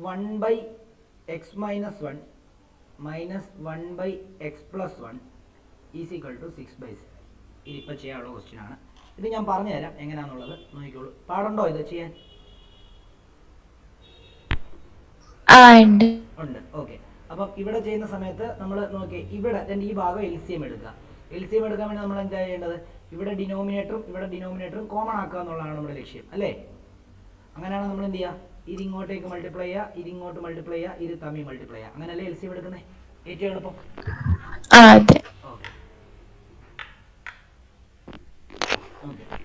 1/x minus 1 minus 1/x plus 1 is equal to 6/7. ഇതിപ്പോൾ ചെയ്യാനുള്ള question ആണ്. ഇത് ഞാൻ പറഞ്ഞു തരാം എങ്ങനെയാണെന്നുള്ളത്, നോക്കിക്കോളൂ. പാടുണ്ടോ ഇത് ചെയ്യാൻ? ഉണ്ട്. ഓക്കെ. അപ്പം ഇവിടെ ചെയ്യുന്ന സമയത്ത് നമ്മൾ നോക്കി, ഇവിടെ ഈ ഭാഗം LCM എടുക്കുക. LCM എടുക്കാൻ വേണ്ടി നമ്മൾ എന്താ ചെയ്യേണ്ടത്? ഇവിടെ ഡിനോമിനേറ്ററും കോമൺ ആക്കുക എന്നുള്ളതാണ് നമ്മുടെ ലക്ഷ്യം, അല്ലേ? അങ്ങനെയാണ് നമ്മൾ എന്ത് ചെയ്യുക? ഇത് ഇങ്ങോട്ടേക്ക് മൾട്ടിപ്ലൈ ചെയ്യുക, ഇത് ഇങ്ങോട്ട് മൾട്ടിപ്ലൈ ചെയ്യുക, ഇത് തമ്മിൽ മൾട്ടിപ്ലൈ ചെയ്യുക. അങ്ങനെയല്ലേ LCM എടുക്കുന്നത്? ഏറ്റവും എളുപ്പം.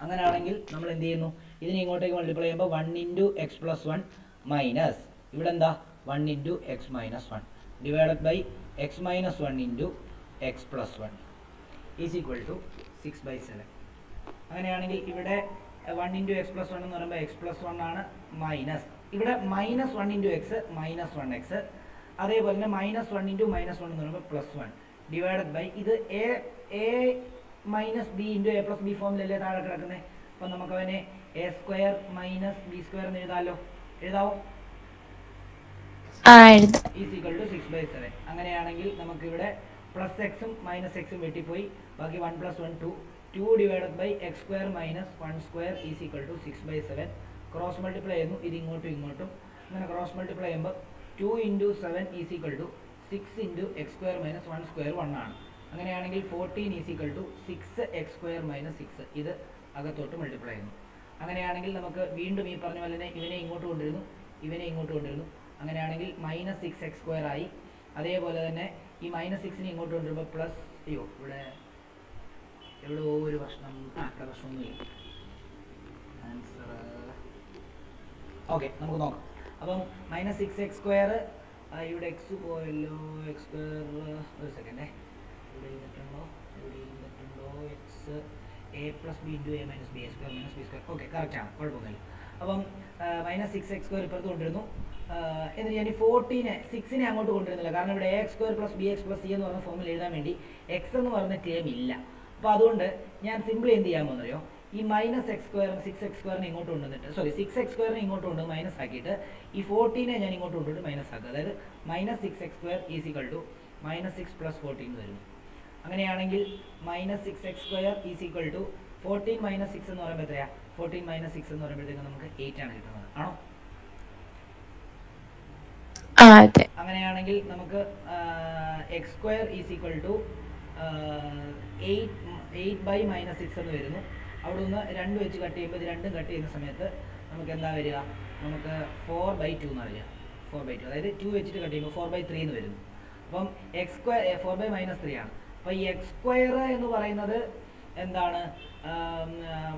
അങ്ങനെയാണെങ്കിൽ നമ്മൾ എന്ത് ചെയ്യുന്നു? ഇതിനെ ഇങ്ങോട്ടേക്ക് മൾട്ടിപ്ലൈ ചെയ്യുമ്പോൾ 1 × x plus 1 മൈനസ് ഇവിടെ എന്താ 1 × x minus 1 divided by x minus 1 × x plus 1 is equal to 6/7. അങ്ങനെയാണെങ്കിൽ ഇവിടെ 1 × x plus 1 എന്ന് പറയുമ്പോൾ x plus 1 ആണ്, മൈനസ് ഇവിടെ -1 × x -1x, അതേപോലെ തന്നെ -1 × -1 എന്ന് പറയുമ്പോൾ +1 ഡിവൈഡഡ് ബൈ ഇത് a minus b × a + b ഫോമിലല്ലേ താഴെ കിടക്കുന്നത്. അപ്പം നമുക്ക് അവനെ a² - b² എന്ന് എഴുതാമല്ലോ. എഴുതാവോ? Is equal to 6/7. അങ്ങനെയാണെങ്കിൽ നമുക്ക് ഇവിടെ +x ഉം -x ഉം വെട്ടിപ്പോയി, ബാക്കി 1 + 1 2 divided by x² - 1² is equal to 6/7. Cross multiply ചെയ്യുന്നു, ഇത് ഇങ്ങോട്ടും ഇങ്ങോട്ടും. അങ്ങനെ ക്രോസ് മൾട്ടിപ്ലൈ ചെയ്യുമ്പോൾ 2 × 7 ഈസ് ഈക്വൽ ടു 6 × x² - 1² 1 ആണ്. അങ്ങനെയാണെങ്കിൽ 14 ഈസ് ഈക്വൽ ടു 6x² - 6. ഇത് അകത്തോട്ട് മൾട്ടിപ്ലൈ ചെയ്യുന്നു. അങ്ങനെയാണെങ്കിൽ നമുക്ക് വീണ്ടും ഈ പറഞ്ഞ പോലെ തന്നെ ഇവനെ ഇങ്ങോട്ട് കൊണ്ടുവരുന്നു, ഇവനെ ഇങ്ങോട്ട് കൊണ്ടുവരുന്നു. അങ്ങനെയാണെങ്കിൽ -6x² ആയി. അതേപോലെ തന്നെ ഈ -6നെ ഇങ്ങോട്ട് കൊണ്ടുവരുമ്പോൾ പ്ലസ്, ഇവിടെ ഒരു പ്രശ്നം, ഇവിടെ പ്രശ്നമൊന്നുമില്ല. ആൻസർ ഓക്കെ, നമുക്ക് നോക്കാം. അപ്പം -6x², ഇവിടെ x പോയല്ലോ, x², ഒരു സെക്കൻഡേ, ഇവിടെ ഇരുന്നിട്ടുണ്ടോ, x a + b × a - b² - b². Okay, കറക്റ്റാണ്, കുഴപ്പമൊന്നുമില്ല. അപ്പം -6x² ഇപ്പുറത്ത് കൊണ്ടുവരുന്നു. എന്നിട്ട് ഞാൻ ഈ 6നെ അങ്ങോട്ട് കൊണ്ടുവരുന്നില്ല, കാരണം ഇവിടെ ax² + bx + c എന്ന് പറഞ്ഞ ഫോമിൽ എഴുതാൻ വേണ്ടി x എന്ന് പറയുന്ന ടേം ഇല്ല. അപ്പോൾ അതുകൊണ്ട് ഞാൻ സിമ്പിൾ എന്ത് ചെയ്യാൻ പോകുന്നറിയോ? ഈ -x², 6x² ഇങ്ങോട്ട് കൊണ്ടുവന്നിട്ട്, 6x² ഇങ്ങോട്ട് കൊണ്ട് മൈനസ് ആക്കിയിട്ട് ഈ 14നെ ഞാൻ ഇങ്ങോട്ട് കൊണ്ടുവന്നിട്ട് മൈനസ് ആക്കുക. അതായത് -6x² ഈസ് ഈക്വൽ ടു -6 + 14 വരുന്നു. അങ്ങനെയാണെങ്കിൽ -6x² ഈസ് ഈക്വൽ ടു 14 - 6 എന്ന് പറയുമ്പോൾ എത്രയാ? 14 - 6 എന്ന് പറയുമ്പോഴത്തേക്ക് നമുക്ക് 8 ആണ് കിട്ടുന്നത്, ആണോ? അങ്ങനെയാണെങ്കിൽ നമുക്ക് x² ഈസ് ഈക്വൽ ടു 8/-6 എന്ന് വരുന്നു. അവിടെ നിന്ന് 2 വെച്ച് കട്ട് ചെയ്യുമ്പോൾ ഇത് രണ്ടും കട്ട് ചെയ്യുന്ന സമയത്ത് നമുക്ക് എന്താ വരിക? നമുക്ക് 4/2 എന്നാണ് വരിക. 4/2, അതായത് 2 വെച്ചിട്ട് കട്ട് ചെയ്യുമ്പോൾ 4/3 എന്ന് വരുന്നു. അപ്പം x² 4/-3 ആണ്. അപ്പോൾ ഈ x² എന്ന് പറയുന്നത് എന്താണ്?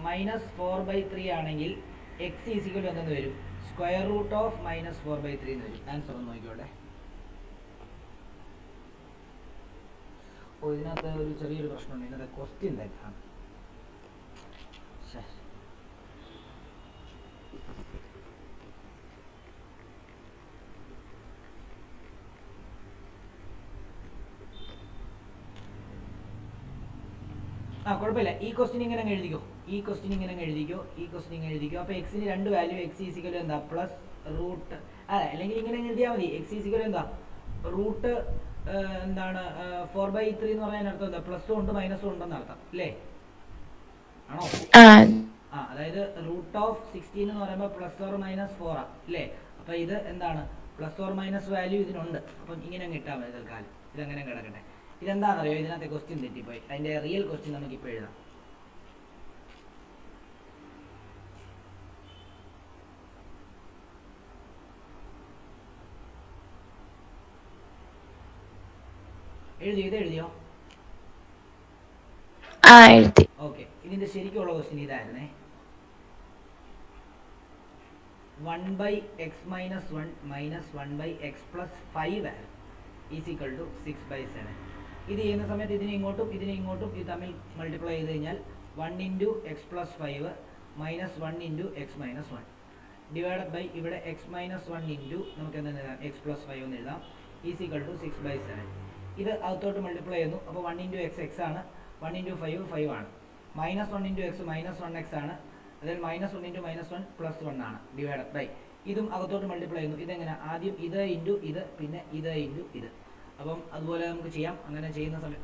-4/3 ആണെങ്കിൽ x ഈസ് ഈക്വൽ ടു എന്തെന്ന് വരും? √−4/3 എന്ന് വരും. ആൻസർ ഒന്ന് നോക്കിക്കോട്ടെ. ഇതിനകത്ത് ഒരു ചെറിയൊരു പ്രശ്നമുണ്ട്, ഇതിനകത്ത് ക്വസ്റ്റ്യൻ തെറ്റാണ്. കുഴപ്പമില്ല, ഈ ക്വസ്റ്റ്യൻ ഇങ്ങനെ എഴുതിക്കോ, അപ്പോൾ എക്സിന് 2 value, x is equal to എന്താ? +√ അല്ലെങ്കിൽ ഇങ്ങനെ എഴുതിയാൽ മതി. x ഈസ് ഈക്വൽ ടു എന്താ? റൂട്ട് എന്താണ് 4/3 എന്ന് പറഞ്ഞാൽ അർത്ഥം എന്താ? പ്ലസും ഉണ്ട് മൈനസും ഉണ്ടെന്ന് അർത്ഥം, അല്ലേ? ആണോ? അതായത് √16 എന്ന് പറയുമ്പോൾ +or-4 അല്ലേ? അപ്പൊ ഇത് എന്താണ്? +or- വാല്യൂ ഇതിനുണ്ട്. അപ്പം ഇങ്ങനെ കിട്ടാൻ മതി തൽക്കാലം. ഇതങ്ങനെ കിടക്കട്ടെ. ഇതെന്താണെന്നറിയോ? ഇതിനകത്തെ ക്വസ്റ്റ്യൻ തെറ്റിപ്പോയി. അതിന്റെ റിയൽ ക്വസ്റ്റ്യൻ നമുക്ക് ഇപ്പോൾ എഴുതാം. എഴുതിയോ? ഓക്കെ, ഇതിന്റെ ശരിക്കുള്ള ക്വസ്റ്റ്യൻ ഇതായിരുന്നേ. 1/x - 1 -1/x + 5 is equal to 6/7. ഇത് ചെയ്യുന്ന സമയത്ത് ഇതിനെ ഇങ്ങോട്ടും ഇത് തമ്മിൽ മൾട്ടിപ്ലൈ ചെയ്ത് കഴിഞ്ഞാൽ 1 × x + 5 -1 × x - 1 ഡിവൈഡഡ് ബൈ ഇവിടെ x - 1 ഇൻറ്റു നമുക്ക് എന്താ എഴുതാം? x + 5 എന്ന് എഴുതാം. Is equal to 6/7. ഇത് അകത്തോട്ട് മൾട്ടിപ്ലൈ ചെയ്യുന്നു. അപ്പോൾ 1 × x x ആണ്, 1 × 5 5 ആണ്. -1 × x -1x ആണ്. അതായത് -1 × -1 +1 ആണ്. ഡിവൈഡഡ് ബൈ ഇതും അകത്തോട്ട് മൾട്ടിപ്ലൈ ചെയ്യുന്നു. ഇതെങ്ങനെ? ആദ്യം ഇത് ഇൻറ്റു ഇത്, പിന്നെ ഇത് ഇൻറ്റു ഇത്. അപ്പം അതുപോലെ നമുക്ക് ചെയ്യാം. അങ്ങനെ ചെയ്യുന്ന സമയം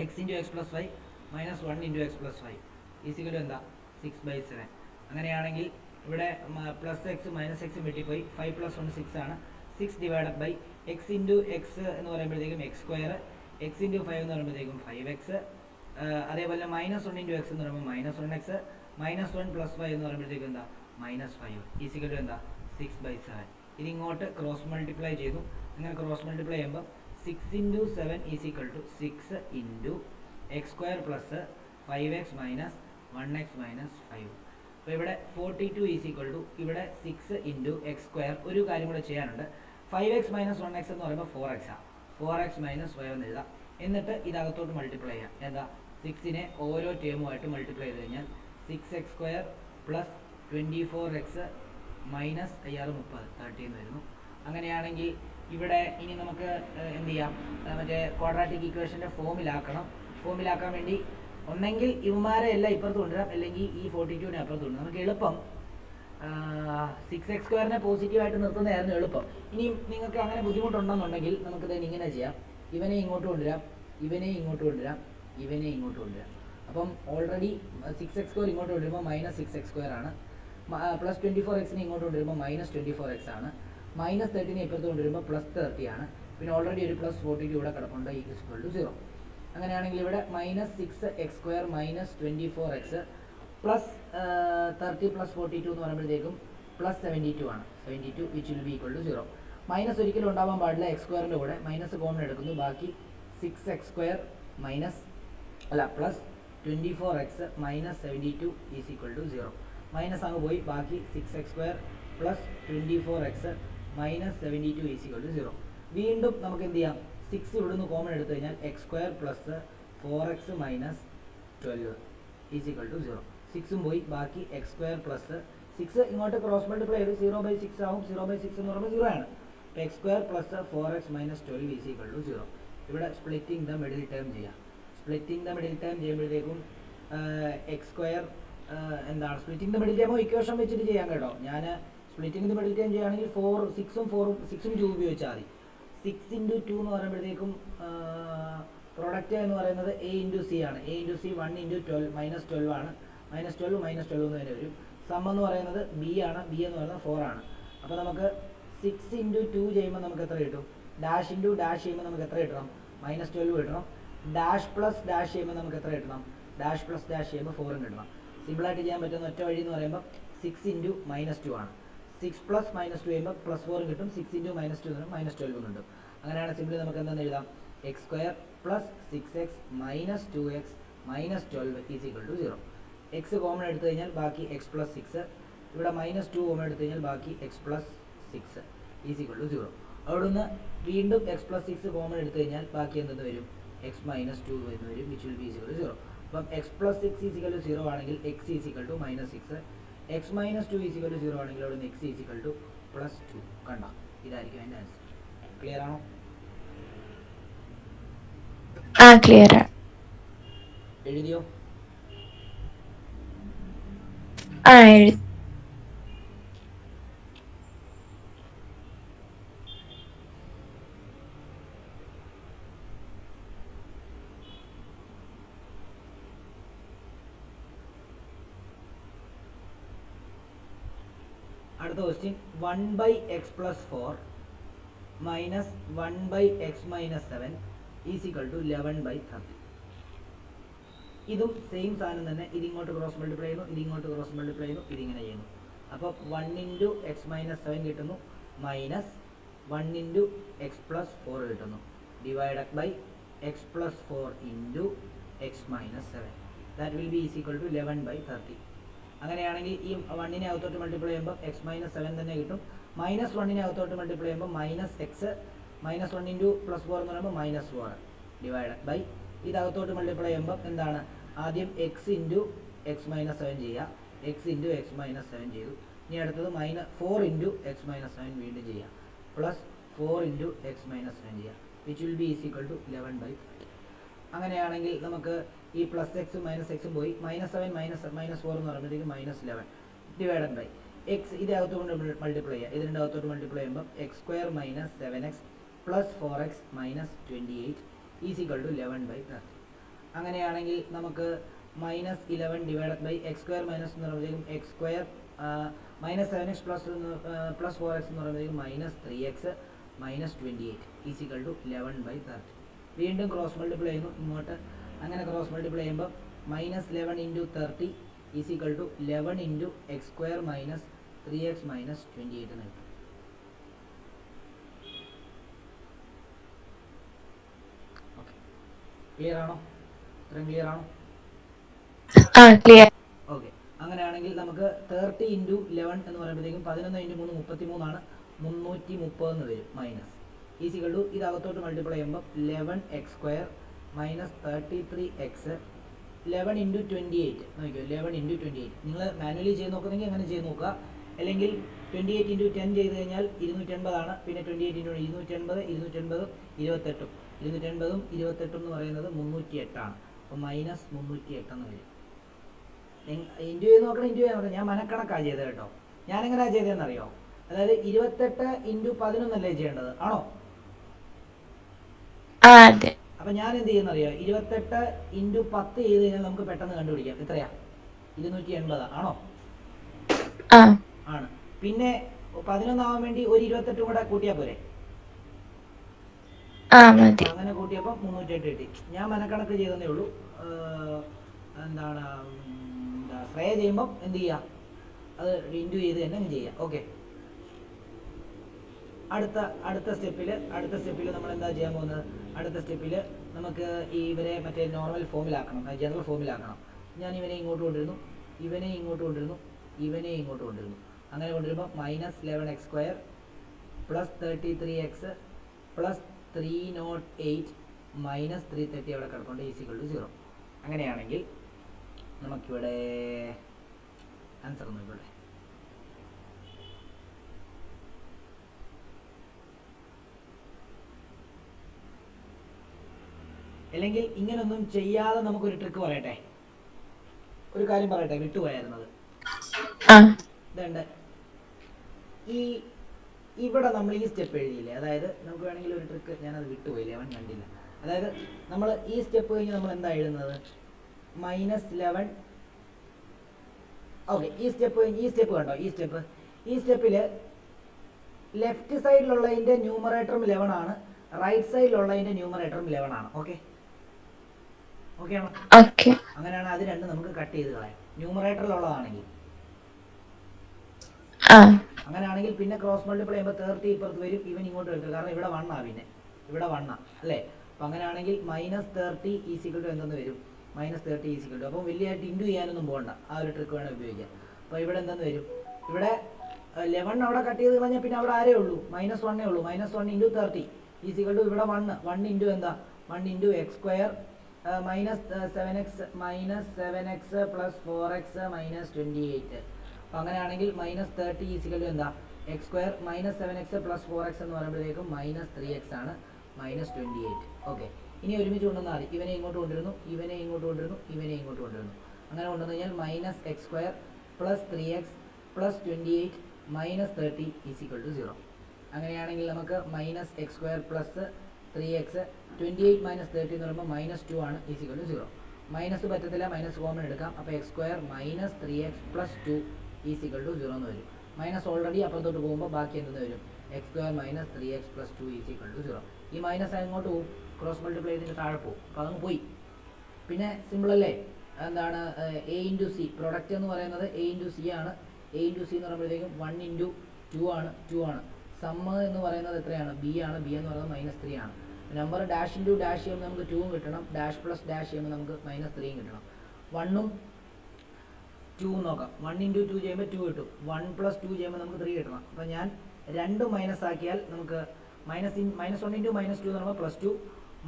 X into X plus 5 minus 1 into X plus 5 is equal എന്താ? 6/7. അങ്ങനെയാണെങ്കിൽ ഇവിടെ പ്ലസ് എക്സ് മൈനസ് എക്സ് വെട്ടിപ്പോയി. 5 + 1 6 ആണ്. 6 divided by X into X എന്ന് പറയുമ്പോഴത്തേക്കും എക്സ് സ്ക്വയർ, എക്സ് ഇൻറ്റു 5 എന്ന് പറയുമ്പോഴത്തേക്കും 5x, അതേപോലെ -1 ഇൻറ്റു എക്സ് എന്ന് പറയുമ്പോൾ -1x, -1 + 5 എന്ന് പറയുമ്പോഴത്തേക്കും എന്താ? -5 ഈസിക്കൽ എന്താ? 6/7. ഇത് ഇങ്ങോട്ട് ക്രോസ് മൾട്ടിപ്ലൈ ചെയ്തു. അങ്ങനെ ക്രോസ് മൾട്ടിപ്ലൈ ചെയ്യുമ്പോൾ 6 into 7 is equal to 6 into X square plus 5x minus 1x minus 5. അപ്പോൾ ഇവിടെ 42 ഈസിക്കൽ ടു ഇവിടെ 6 ഇൻറ്റു എക്സ് സ്ക്വയർ. ഒരു കാര്യം കൂടെ ചെയ്യാനുണ്ട്. 5x മൈനസ് 1x എന്ന് പറയുമ്പോൾ 4x ആണ്. 4x മൈനസ് 5 എന്ന് എഴുതാം. എന്നിട്ട് ഇതകത്തോട്ട് മൾട്ടിപ്ലൈ ചെയ്യാം. എന്താ? 6നെ ഓരോ ടേമുമായിട്ട് മൾട്ടിപ്ലൈ ചെയ്ത് കഴിഞ്ഞാൽ 6x² പ്ലസ് 24x മൈനസ് 30 എന്ന് വരുന്നു. അങ്ങനെയാണെങ്കിൽ ഇവിടെ ഇനി നമുക്ക് എന്ത് ചെയ്യാം? മറ്റേ ക്വാഡ്രാറ്റിക് ഇക്വേഷൻ്റെ ഫോമിലാക്കാൻ വേണ്ടി ഒന്നെങ്കിൽ ഇവന്മാരെ എല്ലാം ഇപ്പുറത്ത് കൊണ്ടുവരാം, അല്ലെങ്കിൽ ഈ 42നെ അപ്പുറത്ത് കൊണ്ടുവരാം. നമുക്ക് എളുപ്പം 6x² പോസിറ്റീവായിട്ട് നിർത്തുന്നതായിരുന്നു എളുപ്പം. ഇനിയും നിങ്ങൾക്ക് അങ്ങനെ ബുദ്ധിമുട്ടുണ്ടെന്നുണ്ടെങ്കിൽ നമുക്കിത് ഇങ്ങനെ ചെയ്യാം. ഇവനെ ഇങ്ങോട്ട് കൊണ്ടുവരാം, ഇവനെ ഇങ്ങോട്ട് കൊണ്ടുവരാം, ഇവനെ ഇങ്ങോട്ട് കൊണ്ടുവരാം. അപ്പം ഓൾറെഡി 6x² ഇങ്ങോട്ട് കൊണ്ടുവരുമ്പോൾ -6x² ആണ്. പ്ലസ് 24xനെ ഇങ്ങോട്ട് കൊണ്ടുവരുമ്പോൾ -24x ആണ്. -30നെ ഇപ്പുറത്ത് കൊണ്ടുവരുമ്പോൾ +30 ആണ്. പിന്നെ ഓൾറെഡി ഒരു +42 ഇവിടെ കിടപ്പുണ്ട്, =0. അങ്ങനെയാണെങ്കിൽ ഇവിടെ -6x² മൈനസ് 24x പ്ലസ് 30 + 42 എന്ന് പറയുമ്പോഴത്തേക്കും +72 ആണ്. 72 which will be equal to 0. Minus ഒരിക്കലും ഉണ്ടാവാൻ പാടില്ല. x² കൂടെ മൈനസ് കോമൺ എടുക്കുന്നു. ബാക്കി 6x² minus plus 24x minus 72 is equal to 0. Minus അങ്ങ് പോയി. ബാക്കി 6x² plus 24x minus 72 is equal to 0. വീണ്ടും നമുക്ക് എന്ത് ചെയ്യാം? 6 ഇവിടുന്ന് കോമൺ എടുത്തു കഴിഞ്ഞാൽ x² plus 4x minus 12 is equal to 0. 6ഉം പോയി. ബാക്കി x² പ്ലസ് 6 ഇങ്ങോട്ട് ക്രോസ് മൾട്ടിപ്ലൈ ചെയ്ത് 0/6 ആവും. 0/6 എന്ന് പറയുമ്പോൾ 0 ആണ്. അപ്പോൾ x² plus 4x minus 12 is equal to 0. ഇവിടെ സ്പ്ലിറ്റിംഗ് ദ മിഡിൽ ടേം ചെയ്യാം. സ്പ്ലിറ്റിംഗ് ദ മിഡിൽ ടേം ചെയ്യുമ്പോഴത്തേക്കും x² എന്താണ്? സ്പ്ലിറ്റിംഗ് ദ മിഡിൽ ടേമോ ഇക്വേഷൻ വെച്ചിട്ട് ചെയ്യാം കേട്ടോ. ഞാൻ സ്പ്ലിറ്റിംഗ് ദ മിഡിൽ ടേം ചെയ്യുകയാണെങ്കിൽ 6ഉം 2 ഉപയോഗിച്ചാൽ മതി. 6 ഇൻറ്റു 2 എന്ന് പറയുമ്പോഴത്തേക്കും പ്രൊഡക്റ്റ് എന്ന് പറയുന്നത് a ഇൻറ്റു സി ആണ്. a ഇൻറ്റു സി 1 ഇൻറ്റു 12 -12 ആണ്. -12 -12 എന്ന് തന്നെ വരും. സം എന്ന് പറയുന്നത് b ആണ്. b എന്ന് പറയുന്നത് 4 ആണ്. അപ്പോൾ നമുക്ക് 6 ഇൻറ്റു 2 ചെയ്യുമ്പോൾ നമുക്ക് എത്ര കിട്ടും? ഡാഷ് ഇൻറ്റു ഡാഷ് ചെയ്യുമ്പോൾ നമുക്ക് എത്ര കിട്ടണം? -12 കിട്ടണം. ഡാഷ് പ്ലസ് ഡാഷ് ചെയ്യുമ്പോൾ നമുക്ക് എത്ര കിട്ടണം? ഡാഷ് പ്ലസ് ഡാഷ് ചെയ്യുമ്പോൾ 4 കിട്ടണം. സിമ്പിളായിട്ട് ചെയ്യാൻ പറ്റുന്ന ഒറ്റ വഴി എന്ന് പറയുമ്പോൾ 6 ഇൻറ്റു -2 ആണ്. 6 പ്ലസ് -2 ചെയ്യുമ്പോൾ +4 കിട്ടും. 6 ഇൻറ്റു -2 എന്ന് പറയുമ്പോൾ -12 കിട്ടും. അങ്ങനെയാണ് സിമ്പിളി നമുക്ക് എന്താണെന്ന് എഴുതാം? x² plus 6x minus 2x minus 12 is equal to 0. X common എടുത്തു കഴിഞ്ഞാൽ ബാക്കി x പ്ലസ് 6. ഇവിടെ -2 കോമൺ എടുത്തു കഴിഞ്ഞാൽ ബാക്കി x plus 6 is equal to 0. അവിടുന്ന് വീണ്ടും x പ്ലസ് 6 കോമൺ എടുത്തു കഴിഞ്ഞാൽ ബാക്കി എന്തെന്ന് വരും? x മൈനസ് 2 എന്ന് വരും, which will be is equal to 0. അപ്പം x plus 6 is equal to 0 ആണെങ്കിൽ x is equal to -6. x minus 2 is equal to 0 ആണെങ്കിൽ അവിടുന്ന് x ഈസ് ഈക്വൽ ടു +2. കണ്ട, ഇതായിരിക്കും അതിൻ്റെ ആൻസർ. ക്ലിയർ ആണോ? ക്ലിയർ ആണ്. എഴുതിയോ? എഴുതി. അടുത്ത question 1/x + 4 minus 1/x - 7 is equal to 11/30. ഇതും സെയിം സാധനം തന്നെ. ഇതിങ്ങോട്ട് ക്രോസ് മൾട്ടിപ്ലൈ ചെയ്യുന്നു, ഇതിങ്ങോട്ട് ക്രോസ് മൾട്ടിപ്ലൈ ചെയ്യുന്നു, ഇതിങ്ങനെ ചെയ്യുന്നു. അപ്പോൾ 1 ഇൻറ്റു x - 7 കിട്ടുന്നു, മൈനസ് 1 ഇൻറ്റു x + 4 കിട്ടുന്നു, divided by x + 4 into x - 7. That will be is equal to 11/30. അങ്ങനെയാണെങ്കിൽ ഈ 1നെ അകത്തോട്ട് മൾട്ടിപ്ലൈ ചെയ്യുമ്പോൾ x - 7 തന്നെ കിട്ടും. -1നെ അകത്തോട്ട് മൾട്ടിപ്ലൈ ചെയ്യുമ്പോൾ -x -1 ഇൻറ്റു +4 എന്ന് പറയുമ്പോൾ -4 ഡിവൈഡഡ് ബൈ ഇതകത്തോട്ട് മൾട്ടിപ്ലൈ ചെയ്യുമ്പോൾ എന്താണ്? ആദ്യം x ഇൻറ്റു x - 7 ചെയ്യുക. x ഇൻറ്റു x - 7 ചെയ്തു. ഇനി അടുത്തത് 4 ഇൻറ്റു x - 7 വീണ്ടും ചെയ്യുക. പ്ലസ് 4 ഇൻറ്റു x - 7 ചെയ്യുക, which will be is equal to 11/30. അങ്ങനെയാണെങ്കിൽ നമുക്ക് ഈ +x ഉം -x ഉം പോയി. -7 - -4 എന്ന് പറയുമ്പോഴത്തേക്കും -11. ഡിവൈഡഡ് ബൈ എക്സ് ഇതിനകത്ത് കൊണ്ട് മൾട്ടിപ്ലൈ ചെയ്യുക. ഇതിൻ്റെ അകത്തോട്ട് മൾട്ടിപ്ലൈ ചെയ്യുമ്പോൾ x square minus 7x plus 4x minus 28 is equal to 11/30. അങ്ങനെയാണെങ്കിൽ നമുക്ക് minus 11 divided by x square minus എന്ന് പറയുമ്പോഴത്തേക്കും X square minus 7x plus 4x എന്ന് പറയുമ്പോഴത്തേക്കും minus 3x minus 28 is equal to 11/30. വീണ്ടും ക്രോസ് മൾട്ടിപ്ലൈ ചെയ്യുന്നു ഇങ്ങോട്ട്. അങ്ങനെ ക്രോസ് മൾട്ടിപ്ലൈ ചെയ്യുമ്പോൾ minus 11 into 30 is equal to 11 into X square minus 3x minus 28 എന്ന് കിട്ടും. ഓക്കെ, ക്ലിയർ ആണോ? ഇത്രയും ക്ലിയർ ആണോ? Clear. ഓക്കെ, അങ്ങനെയാണെങ്കിൽ നമുക്ക് 30 ഇൻറ്റു 11 എന്ന് പറയുമ്പോഴത്തേക്കും 11 ഇൻറ്റു 3 33 330 എന്ന് വരും. മൈനസ് ഈസിക്കൽ ടു ഇതകത്തോട്ട് മൾട്ടിപ്ലൈ ചെയ്യുമ്പോൾ 11x square minus 33x 11 into 28 നോക്കിയോ. 11 ഇൻറ്റു 28 നിങ്ങൾ മാനുവലി ചെയ്ത് നോക്കുന്നെങ്കിൽ അങ്ങനെ ചെയ്ത് നോക്കുക. അല്ലെങ്കിൽ 28 ഇൻറ്റു 10 ചെയ്ത് കഴിഞ്ഞാൽ 280 ആണ്. പിന്നെ 28 ഇൻറ്റു 280 280 28 280 28 എന്ന് പറയുന്നത് 308 ആണ്. അപ്പോൾ മൈനസ് 308 എന്ന് വരും. ഇൻറ്റു ചെയ്ത് നോക്കണം. ഇൻറ്റു ചെയ്യാൻ നോക്കണം. ഞാൻ മനക്കണക്കാണ് ചെയ്തത് കേട്ടോ. ഞാനെങ്ങനെയാണ് ചെയ്തതെന്നറിയോ? അതായത് 28 ഇൻറ്റു 11 അല്ലേ ചെയ്യേണ്ടത്, ആണോ? അതെ. അപ്പം ഞാൻ എന്ത് ചെയ്യുന്നറിയോ? 28 ഇൻറ്റു 10 ചെയ്ത് കഴിഞ്ഞാൽ നമുക്ക് പെട്ടെന്ന് കണ്ടുപിടിക്കാം. എത്രയാ? 280 ആണോ? ആണ്. പിന്നെ 11 ആവാൻ വേണ്ടി ഒരു 28 കൂടെ കൂട്ടിയാൽ പോരെ? അങ്ങനെ കൂട്ടിയപ്പോൾ 308 കിട്ടി. ഞാൻ മനക്കണക്ക് ചെയ്തതേ ഉള്ളൂ. എന്താണ് ശ്രേയ ചെയ്യുമ്പം എന്ത് ചെയ്യുക? അത് ഇൻറ്റു ചെയ്ത് തന്നെ അങ്ങ് ചെയ്യുക. ഓക്കെ, അടുത്ത സ്റ്റെപ്പിൽ നമ്മൾ എന്താ ചെയ്യാൻ പോകുന്നത്? അടുത്ത സ്റ്റെപ്പിൽ നമുക്ക് ഇവരെ മറ്റേ നോർമൽ ഫോമിലാക്കണം, ജനറൽ ഫോമിലാക്കണം. ഞാൻ ഇവനെ ഇങ്ങോട്ട് കൊണ്ടിരുന്നു, ഇവനെ ഇങ്ങോട്ട് കൊണ്ടിരുന്നു, ഇവനെ ഇങ്ങോട്ട് കൊണ്ടിരുന്നു. അങ്ങനെ കൊണ്ടുവരുമ്പോൾ minus 11x square plus 33x plus 308 minus 330 അവിടെ കിടക്കൊണ്ട് ഈസിക്വൽ ടു 0. അങ്ങനെയാണെങ്കിൽ നമുക്കിവിടെ ആൻസർ ഒന്നും ഇവിടെ അല്ലെങ്കിൽ ഇങ്ങനൊന്നും ചെയ്യാതെ നമുക്കൊരു ട്രിക്ക് പറയട്ടെ, ഒരു കാര്യം പറയട്ടെ, വിട്ടുപോയായിരുന്നത്. ഇതുണ്ട്, ഇവിടെ നമ്മൾ ഈ സ്റ്റെപ്പ് എഴുതിയില്ലേ? അതായത് നമുക്ക് വേണമെങ്കിൽ ഒരു ട്രിക്ക്, ഞാനത് വിട്ടുപോയില്ലേ, അവൻ കണ്ടില്ല. അതായത് നമ്മൾ ഈ സ്റ്റെപ്പ് കഴിഞ്ഞ് നമ്മൾ എന്താ എഴുതുന്നത്? മൈനസ് 11. ഓക്കെ, ഈ സ്റ്റെപ്പ് കണ്ടോ? ഈ സ്റ്റെപ്പിൽ ലെഫ്റ്റ് സൈഡിലുള്ളതിൻ്റെ ന്യൂമറേറ്ററും 11 ആണ്, റൈറ്റ് സൈഡിലുള്ളതിൻ്റെ ന്യൂമറേറ്ററും 11 ആണ്. ഓക്കെ ആണോ? അങ്ങനെയാണ് അത് രണ്ടും നമുക്ക് കട്ട് ചെയ്ത് കളയാം, ന്യൂമറേറ്ററിലുള്ളതാണെങ്കിൽ. അങ്ങനെയാണെങ്കിൽ പിന്നെ ക്രോസ് മൾട്ടിപ്ലൈ ചെയ്യുമ്പോൾ 30 ഇപ്പുറത്ത് വരും, ഇവൻ ഇങ്ങോട്ട് വരും, കാരണം ഇവിടെ 1 ആ, പിന്നെ ഇവിടെ 1 ആ അല്ലേ? അപ്പം അങ്ങനെയാണെങ്കിൽ മൈനസ് 30 ഈസിക്വൽ ടു എന്തെന്ന് വരും? Minus 30 is equal to. അപ്പം വലിയതായിട്ട് ഇൻറ്റു ചെയ്യാനൊന്നും പോകണ്ട, ആ ഒരു ട്രിക്ക് വേണം ഉപയോഗിക്കാം. അപ്പോൾ ഇവിടെ എന്തെന്ന് വരും? ഇവിടെ 11 അവിടെ കട്ട് ചെയ്ത് കളഞ്ഞാൽ പിന്നെ അവിടെ ആരേ ഉള്ളൂ? -1 ഉള്ളൂ. -1 ഇൻറ്റു 30 ഈസിക്വൽ ടു ഇവിടെ 1 ഇൻറ്റു എന്താ? 1 into X square minus 7x plus 4x minus 28. അപ്പോൾ അങ്ങനെയാണെങ്കിൽ മൈനസ് 30 ഈസിക്വൽ ടു എന്താ? X square minus 7x plus 4x എന്ന് പറയുമ്പോഴത്തേക്കും മൈനസ് 3x ആണ്, മൈനസ് 28. ഓക്കെ, ഇനി ഒരുമിച്ച് കൊണ്ടുവന്നാൽ മതി. ഇവനെ ഇങ്ങോട്ട് കൊണ്ടുവരുന്നു, ഇവനെ ഇങ്ങോട്ട് കൊണ്ടുവരുന്നു, ഇവനെ ഇങ്ങോട്ട് കൊണ്ടുവരുന്നു. അങ്ങനെ കൊണ്ടുവന്നു കഴിഞ്ഞാൽ minus x square plus 3x plus 28 minus 30 is equal to 0. അങ്ങനെയാണെങ്കിൽ നമുക്ക് minus x square plus 3x 28 minus 30 എന്ന് പറയുമ്പോൾ -2 ആണ്, ഈസിക്വൽ ടു 0. മൈനസ് പറ്റത്തില്ല, മൈനസ് കോമൺ എടുക്കാം. അപ്പോൾ x square minus 3x plus 2 is equal to 0 എന്ന് വരും. മൈനസ് ഓൾറെഡി അപ്പുറത്തോട്ട് പോകുമ്പോൾ ബാക്കി എന്തെന്ന് വരും? X square minus 3x plus 2 is equal to 0. ഈ മൈനസ് അങ്ങോട്ട് പോകും, ക്രോസ് മൾട്ടിപ്ലൈ ചെയ്തിട്ട് താഴെ പോകും. അപ്പോൾ അതങ്ങ് പോയി. പിന്നെ സിമ്പിൾ അല്ലേ? എന്താണ് എ ഇൻറ്റു സി പ്രൊഡക്റ്റ് എന്ന് പറയുന്നത്? എ ഇൻറ്റു സി ആണ്. എ ഇൻറ്റു സി എന്ന് പറയുമ്പോഴത്തേക്കും 1 ഇൻറ്റു 2 ആണ്. സമ്മ് എന്ന് പറയുന്നത് എത്രയാണ്? ബി ആണ്. ബി എന്ന് പറയുന്നത് -3 ആണ്. നമ്പർ ഡാഷ് ഇൻറ്റു ഡാഷ് ചെയ്യുമ്പോൾ നമുക്ക് 2 കിട്ടണം, ഡാഷ് പ്ലസ് ഡാഷ് ചെയ്യുമ്പോൾ നമുക്ക് -3 കിട്ടണം. 1ഉം 2 നോക്കാം. 1 ഇൻറ്റു 2 ചെയ്യുമ്പോൾ 2 കിട്ടും. 1 പ്ലസ് 2 ചെയ്യുമ്പോൾ നമുക്ക് 3 കിട്ടണം. അപ്പോൾ ഞാൻ 2 മൈനസ് ആക്കിയാൽ നമുക്ക് -1 ഇൻറ്റു -2 എന്ന് പറയുമ്പോൾ +2,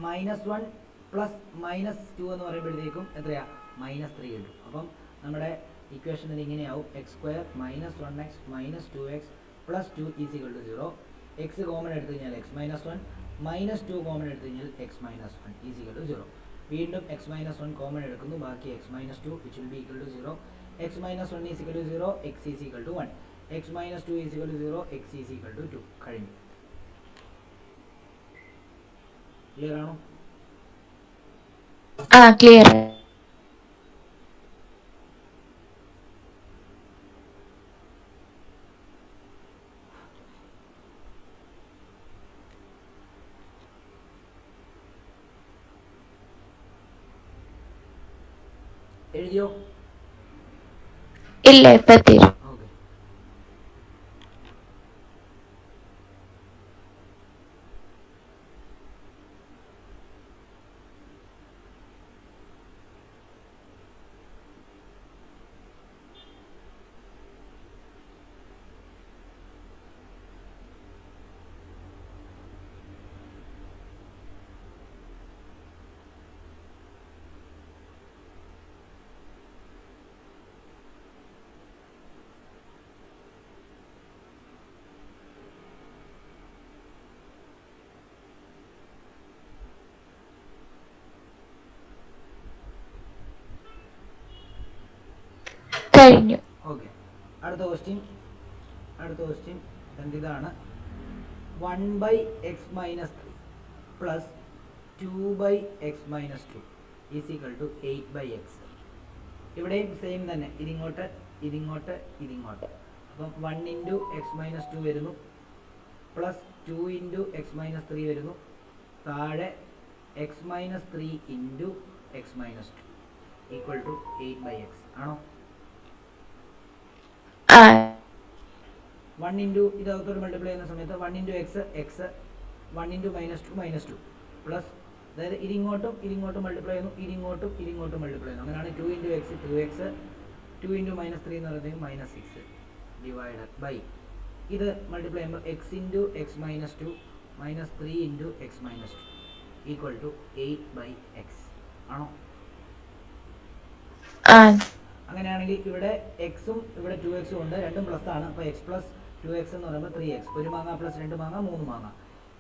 -1 പ്ലസ് -2 എന്ന് പറയുമ്പോഴത്തേക്കും എത്രയാ? -3 കിട്ടും. അപ്പം നമ്മുടെ ഇക്വേഷൻ ഇങ്ങനെയാവും: x square -1x -2x plus 2 is equal to 0. X common എടുത്തു കഴിഞ്ഞാൽ x-1 -2 കോമൺ എടുത്തു കഴിഞ്ഞാൽ x-1 ഈസിക്വൽ ടു 0. വീണ്ടും x-1 കോമൺ എടുക്കുന്നു, ബാക്കി x-2 which will be equal to 0. x minus 1 is equal to 0, x is equal to 1, x minus 2 is equal to 0, x is equal to 2. കഴിഞ്ഞു. Clear ആണോ? Clear. എഴുതിയോ? ഇല്ല, ഇപ്പൊ തീരും. Okay. കഴിഞ്ഞു. ഓക്കെ. അടുത്ത question എന്തിതാണ്? 1/x minus 3 plus 2/x minus 2 is equal to 8/x. ഇവിടെയും same തന്നെ, ഇതിങ്ങോട്ട്. അപ്പം 1 ഇൻറ്റു എക്സ് മൈനസ് 2 വരുന്നു, പ്ലസ് 2 ഇൻറ്റു എക്സ് മൈനസ് 3 വരുന്നു, താഴെ x minus 3 into x minus 2 equal to 8/x ആണോ? 1 ഇൻറ്റു ഇതകത്തോട് മൾട്ടിപ്ലൈ ചെയ്യുന്ന സമയത്ത് 1 ഇൻറ്റു എക്സ് 1 ഇൻറ്റു -2 പ്ലസ്, അതായത് ഇതിങ്ങോട്ടും മൾട്ടിപ്ലൈ ചെയ്യുന്നു, ഇതിങ്ങോട്ടും മൾട്ടിപ്ലൈ ചെയ്യുന്നു. അങ്ങനെയാണ് 2 ഇൻറ്റു എക്സ് 2x, 2 ഇൻറ്റു -3 എന്ന് പറയുന്നത് -6 ഡിവൈഡഡ് ബൈ ഇത് മൾട്ടിപ്ലൈ ചെയ്യുമ്പോൾ x into x minus 2 -3 into x minus 2 equal to 8/x ആണോ? അങ്ങനെയാണെങ്കിൽ ഇവിടെ എക്സും ഇവിടെ 2x ഉണ്ട്, രണ്ടും പ്ലസ് ആണ്. അപ്പോൾ എക്സ് പ്ലസ് 2x എന്ന് പറയുമ്പോൾ 3x, ഒരു മാങ്ങ പ്ലസ് 2 മാങ്ങ 3 മാങ്ങ,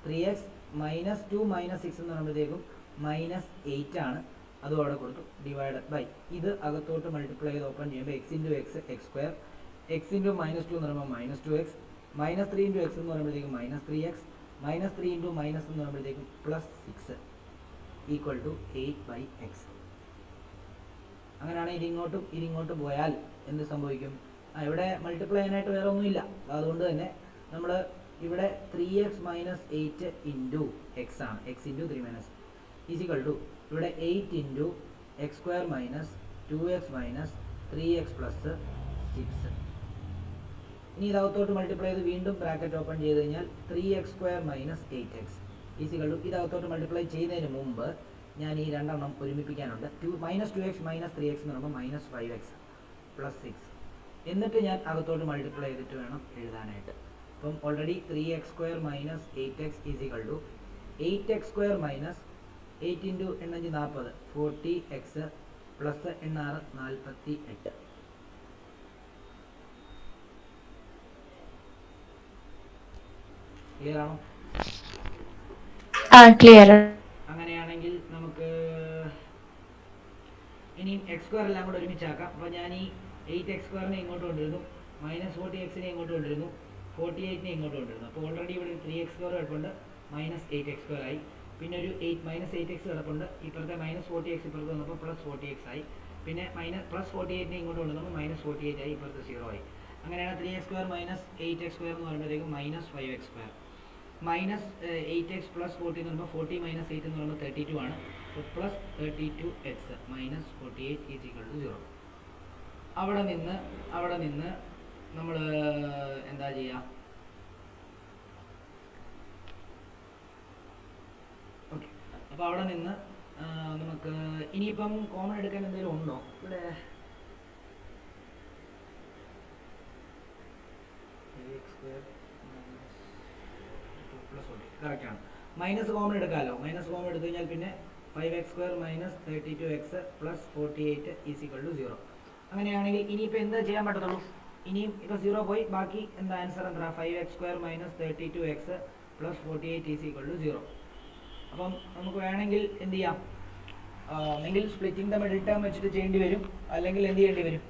3x -2 -6 എന്ന് പറയുമ്പോഴത്തേക്കും -8 ആണ്. അതും അവിടെ കൊടുത്തു ഡിവൈഡഡ് ബൈ ഇത് അകത്തോട്ട് മൾട്ടിപ്ലൈ ചെയ്ത് ഓപ്പൺ ചെയ്യുമ്പോൾ x into X x², X into -2 എന്ന് പറയുമ്പോൾ -2x, -3 ഇൻറ്റു എക്സ് എന്ന് പറയുമ്പോഴത്തേക്കും -3x, -3 ഇൻറ്റു മൈനസ് എന്ന് പറയുമ്പോഴത്തേക്കും +6 ഈക്വൽ ടു 8/x. അങ്ങനെയാണ് ഇതിങ്ങോട്ടും പോയാൽ എന്ത് സംഭവിക്കും? ഇവിടെ മൾട്ടിപ്ലൈ ചെയ്യാനായിട്ട് വേറെ ഒന്നുമില്ല. അതുകൊണ്ട് തന്നെ നമ്മൾ ഇവിടെ 3x - 8 ഇൻറ്റു എക്സ് ആണ്, എക്സ് ഇൻറ്റു 3 - ഈസിക്വൽ ടു ഇവിടെ 8 ഇൻറ്റു x² - 2x - 3x + 6. ഇനി ഇതകത്തോട്ട് മൾട്ടിപ്ലൈ ചെയ്ത് വീണ്ടും ബ്രാക്കറ്റ് ഓപ്പൺ ചെയ്ത് കഴിഞ്ഞാൽ 3x² - 8x is equal to ഇതകത്തോട്ട് multiply ചെയ്യുന്നതിന് മുമ്പ് ഞാൻ ഈ രണ്ടെണ്ണം ഒരുമിപ്പിക്കാനുണ്ട്. -2x - 3x എന്ന് പറയുമ്പോൾ -5x + 6, എന്നിട്ട് ഞാൻ അകത്തോട്ട് മൾട്ടിപ്ലൈ ചെയ്തിട്ട് വേണം എഴുതാനായിട്ട്. അപ്പം already 3x² - 8x is equal to 8x² - 8 into 8 40 40x plus 8 48. Clear ആണോ? ക്ലിയർ. അങ്ങനെയാണെങ്കിൽ നമുക്ക് ഇനി x² എല്ലാം കൂടെ ഒരുമിച്ചാക്കാം. അപ്പോൾ ഞാൻ ഈ 8x² ഇങ്ങോട്ട് കൊണ്ടിരുന്നു, -40x ഇങ്ങോട്ട് കൊണ്ടിരുന്നു, 48 ഇങ്ങോട്ട് കൊണ്ടിരുന്നു. അപ്പോൾ ഓൾറെഡി ഇവിടെ 3x² കിടപ്പുണ്ട്, -8x² ആയി. പിന്നെ ഒരു -8x കിടപ്പുണ്ട്, ഇപ്പുറത്തെ -40x ഇപ്പുറത്ത് വന്നപ്പോൾ +40x ആയി. പിന്നെ +48 ഇങ്ങോട്ട് കൊണ്ടുവന്നപ്പോൾ -48 ആയി, ഇപ്പുറത്ത് 0 ആയി. അങ്ങനെയാണ് 3x² - 8x² എന്ന് പറയുമ്പോഴത്തേക്കും -5x². -8x + 40 എന്ന് പറയുമ്പോൾ 40 - 8 എന്ന് പറയുമ്പോൾ 32 ആണ്. അപ്പോൾ +32x - 48 = 0. അവിടെ നിന്ന് നമ്മൾ എന്താ ചെയ്യുക? ഓക്കെ. അപ്പോൾ അവിടെ നിന്ന് നമുക്ക് ഇനിയിപ്പം കോമൺ എടുക്കാൻ എന്തെങ്കിലും ഉണ്ടോ? ഇവിടെ കറക്റ്റാണ്. മൈനസ് കോമൺ എടുക്കാമല്ലോ. മൈനസ് കോമൺ എടുത്തു കഴിഞ്ഞാൽ പിന്നെ 5x² - 32x + 48 = 0. അങ്ങനെയാണെങ്കിൽ ഇനിയിപ്പോൾ എന്താ ചെയ്യാൻ പറ്റത്തുള്ളൂ? ഇനിയും ഇപ്പോൾ 0 പോയി, ബാക്കി എന്താ ആൻസർ എന്താ? 5x² - 32x + 48 = 0. അപ്പം നമുക്ക് വേണമെങ്കിൽ എന്ത് ചെയ്യാം? ഒന്നെങ്കിൽ സ്പ്ലിറ്റിംഗ് ദ മിഡിൽ ടേം വെച്ചിട്ട് ചെയ്യേണ്ടി വരും, അല്ലെങ്കിൽ എന്ത് ചെയ്യേണ്ടി വരും?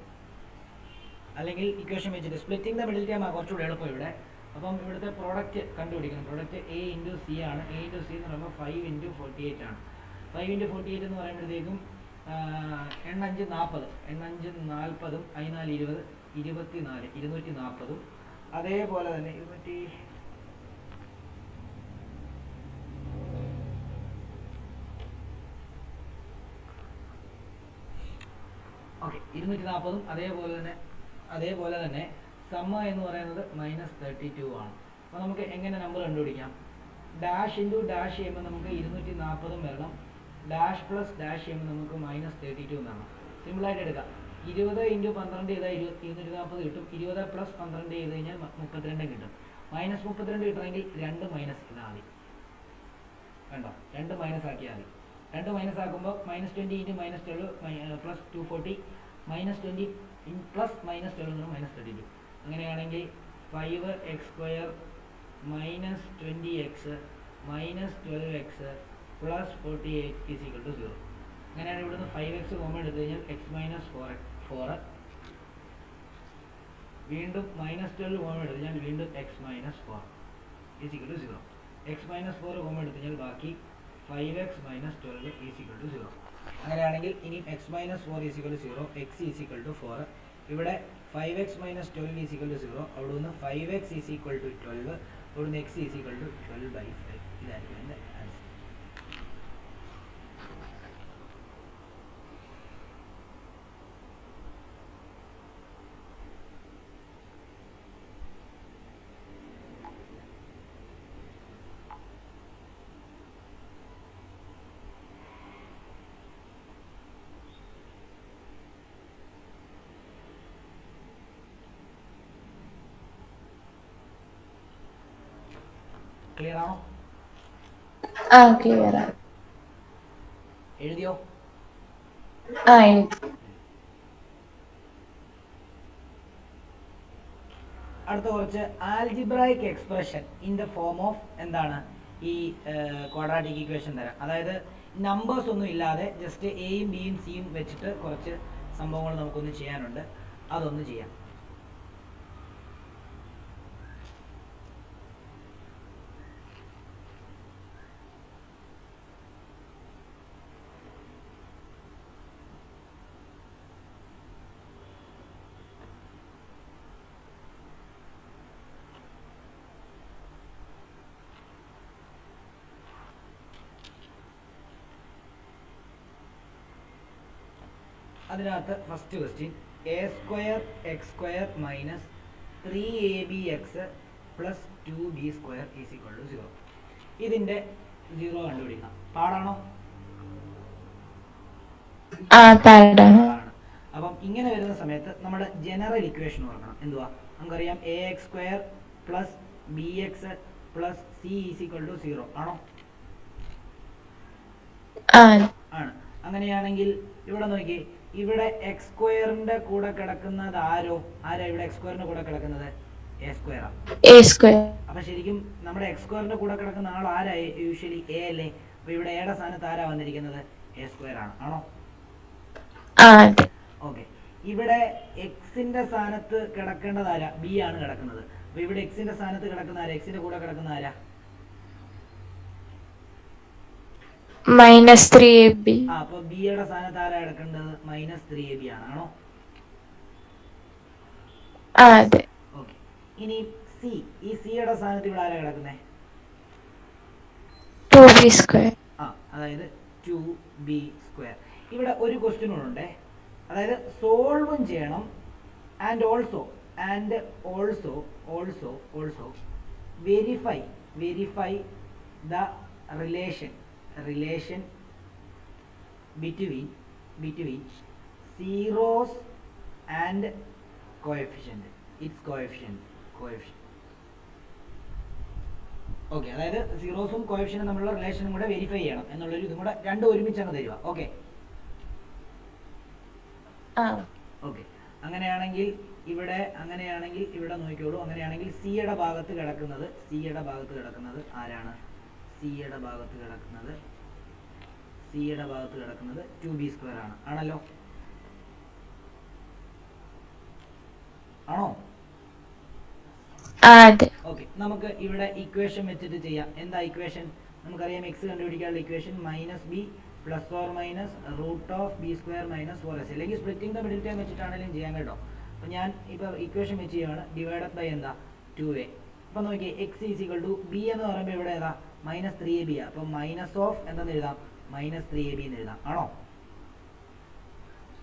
അല്ലെങ്കിൽ ഇക്വേഷൻ വെച്ചിട്ട് സ്പ്ലിറ്റിംഗ് ദ മിഡിൽ ടേം കുറച്ചുകൂടി എളുപ്പം ഇവിടെ. അപ്പം ഇവിടുത്തെ പ്രോഡക്റ്റ് കണ്ടുപിടിക്കണം. പ്രോഡക്റ്റ് എ ഇൻറ്റു സി ആണ്. എ ഇൻറ്റു സി എന്ന് പറയുമ്പോൾ 5 ഇൻറ്റു 48 ആണ്. 5 ഇൻറ്റു 48 എന്ന് പറയുമ്പോഴത്തേക്കും 8×5 40, 8×5 40, 14 20, 24, 240. അതേപോലെ തന്നെ 240. അതേപോലെ തന്നെ സമ്മ എന്ന് പറയുന്നത് -32 ആണ്. അപ്പോൾ നമുക്ക് എങ്ങനെ നമ്പർ കണ്ടുപിടിക്കാം? ഡാഷ് ഇൻറ്റു ഡാഷ് ചെയ്യുമ്പോൾ നമുക്ക് 240 വരണം. ഡാഷ് പ്ലസ് ഡാഷ് ചെയ്യുമ്പോൾ നമുക്ക് -32 എന്നാണ്. സിമ്പിളായിട്ട് എടുക്കാം. 20 ഇൻറ്റു 12 ചെയ്താൽ 240 കിട്ടും. 20 പ്ലസ് 12 ചെയ്ത് കഴിഞ്ഞാൽ 32 കിട്ടും. -32 കിട്ടണമെങ്കിൽ 2 മൈനസ് ചെയ്താൽ മതി. വേണ്ടോ? 2 മൈനസ് ആക്കിയാൽ മതി. 2 മൈനസ് ആക്കുമ്പോൾ -20 ഇൻറ്റു -12 പ്ലസ് 240 -20 പ്ലസ് -12 എന്ന് പറഞ്ഞാൽ -32. അങ്ങനെയാണെങ്കിൽ 5x² -20x -12x പ്ലസ് 48 = 0. അങ്ങനെയാണ് ഇവിടുന്ന് 5x കോമൺ എടുത്തു കഴിഞ്ഞാൽ x - 4, വീണ്ടും -12 കോമൺ എടുത്തു കഴിഞ്ഞാൽ വീണ്ടും x - 4 = 0. x - 4 കോമൺ എടുത്തു കഴിഞ്ഞാൽ ബാക്കി 5x - 12 = 0. അങ്ങനെയാണെങ്കിൽ ഇനി x - 4 = 0, x = 4. ഇവിടെ 5x - 12 = 0. അവിടുന്ന് 5x = 12, അവിടുന്ന് x = 12/5. ഇതായിരിക്കും എൻ്റെ ആൻസർ. ക്ലിയർ ആണോ? ക്ലിയർ ആണ്. എഴുതിയോ? അടുത്ത കുറച്ച് algebraic expression in the form of എന്താണ് ഈ ക്വാഡ്രാറ്റിക് ഇക്വേഷൻ തരാം. അതായത് നമ്പേഴ്സ് ഒന്നും ഇല്ലാതെ ജസ്റ്റ് എയും ബിയും സിയും വെച്ചിട്ട് കുറച്ച് സംഭവങ്ങൾ നമുക്കൊന്ന് ചെയ്യാനുണ്ട്. അതൊന്ന് ചെയ്യാം. അതിനകത്ത് first question a² x² minus 3abx plus 2b² = 0. ഇതിൻ്റെ 0 കണ്ടുപിടിക്കണം. പാടാണോ? പാടാണ്. അപ്പം ഇങ്ങനെ വരുന്ന സമയത്ത് നമ്മുടെ ജനറൽ ഇക്വേഷൻ ഓർക്കണം. എന്തുവാ? നമുക്കറിയാം ax² plus bx plus c = 0 ആണോ? ആണ്. അങ്ങനെയാണെങ്കിൽ ഇവിടെ നോക്കി, ഇവിടെ x² കൂടെ കിടക്കുന്നത് ആരാ ഇവിടെ x² കൂടെ കിടക്കുന്നത്? a². അപ്പൊ ശരിക്കും നമ്മുടെ x² കൂടെ കിടക്കുന്ന ആൾ ആരാ? യൂഷ്വലി a അല്ലേ? അപ്പൊ ഇവിടെ എയുടെ സ്ഥാനത്ത് ആരാ വന്നിരിക്കുന്നത്? a² ആണ്. ആണോ? ഓക്കെ. ഇവിടെ എക്സിന്റെ സ്ഥാനത്ത് കിടക്കേണ്ടത് ആരാ? ബി ആണ് കിടക്കുന്നത്. അപ്പൊ ഇവിടെ എക്സിന്റെ സ്ഥാനത്ത് കിടക്കുന്ന ആരാ? എക്സിന്റെ കൂടെ കിടക്കുന്ന ആരാ? -3ab. അപ്പൊ ബിയുടെ സ്ഥാനത്ത് ആരാ കിടക്കേണ്ടത്? -3ab ആണ്. ആണോ? അതെ. ഓക്കെ. ഇനി സി, ഈ സിയുടെ സ്ഥാനത്ത് ഇവിടെ ആരാ കിടക്കുന്നത്? 2b². അതായത് 2b². ഇവിടെ ഒരു ക്വസ്റ്റ്യൻ ഉണ്ട്. അതായത് സോൾവും ചെയ്യണം and also verify the relation between zeros and its coefficient. Okay. അതായത് സീറോസും കോഎഫിഷ്യന്റും തമ്മിലുള്ള റിലേഷനും കൂടെ വെരിഫൈ ചെയ്യണം എന്നുള്ളൊരു ഇതും കൂടെ രണ്ടും ഒരുമിച്ച് അങ്ങ് തരിക. ഓക്കെ. അങ്ങനെയാണെങ്കിൽ ഇവിടെ നോക്കിക്കോളൂ. അങ്ങനെയാണെങ്കിൽ സിയുടെ ഭാഗത്ത് കിടക്കുന്നത് ആരാണ്? സിയുടെ ഭാഗത്ത് കിടക്കുന്നത് 2b² ആണ്. ആണല്ലോ? ആണോ? അതെ. ഓക്കെ, നമുക്ക് ഇവിടെ ഇക്വേഷൻ വെച്ചിട്ട് ചെയ്യാം. എന്താ ഇക്വേഷൻ? നമുക്കറിയാം എക്സ് കണ്ടുപിടിക്കാനുള്ള equation minus b plus or minus root of b square minus 4ac, അല്ലെങ്കിൽ സ്പ്ലിറ്റിംഗ് ദ മിഡിൽ ടേം വെച്ചിട്ടാണെങ്കിലും ചെയ്യാൻ കേട്ടോ. അപ്പോൾ ഞാൻ ഇപ്പോൾ ഇക്വേഷൻ വെച്ച് ചെയ്യുകയാണ്. ഡിവൈഡഡ് ബൈ എന്താ 2a. അപ്പോൾ നോക്കിയേ x is equal to b എന്ന് പറയുമ്പോൾ ഇവിടെ ഏതാ മൈനസ് 3ab ആണ്. അപ്പോൾ മൈനസ് ഓഫ് എന്തെന്ന് എഴുതാം? മൈനസ് 3ab എന്ന് എഴുതാം. ആണോ?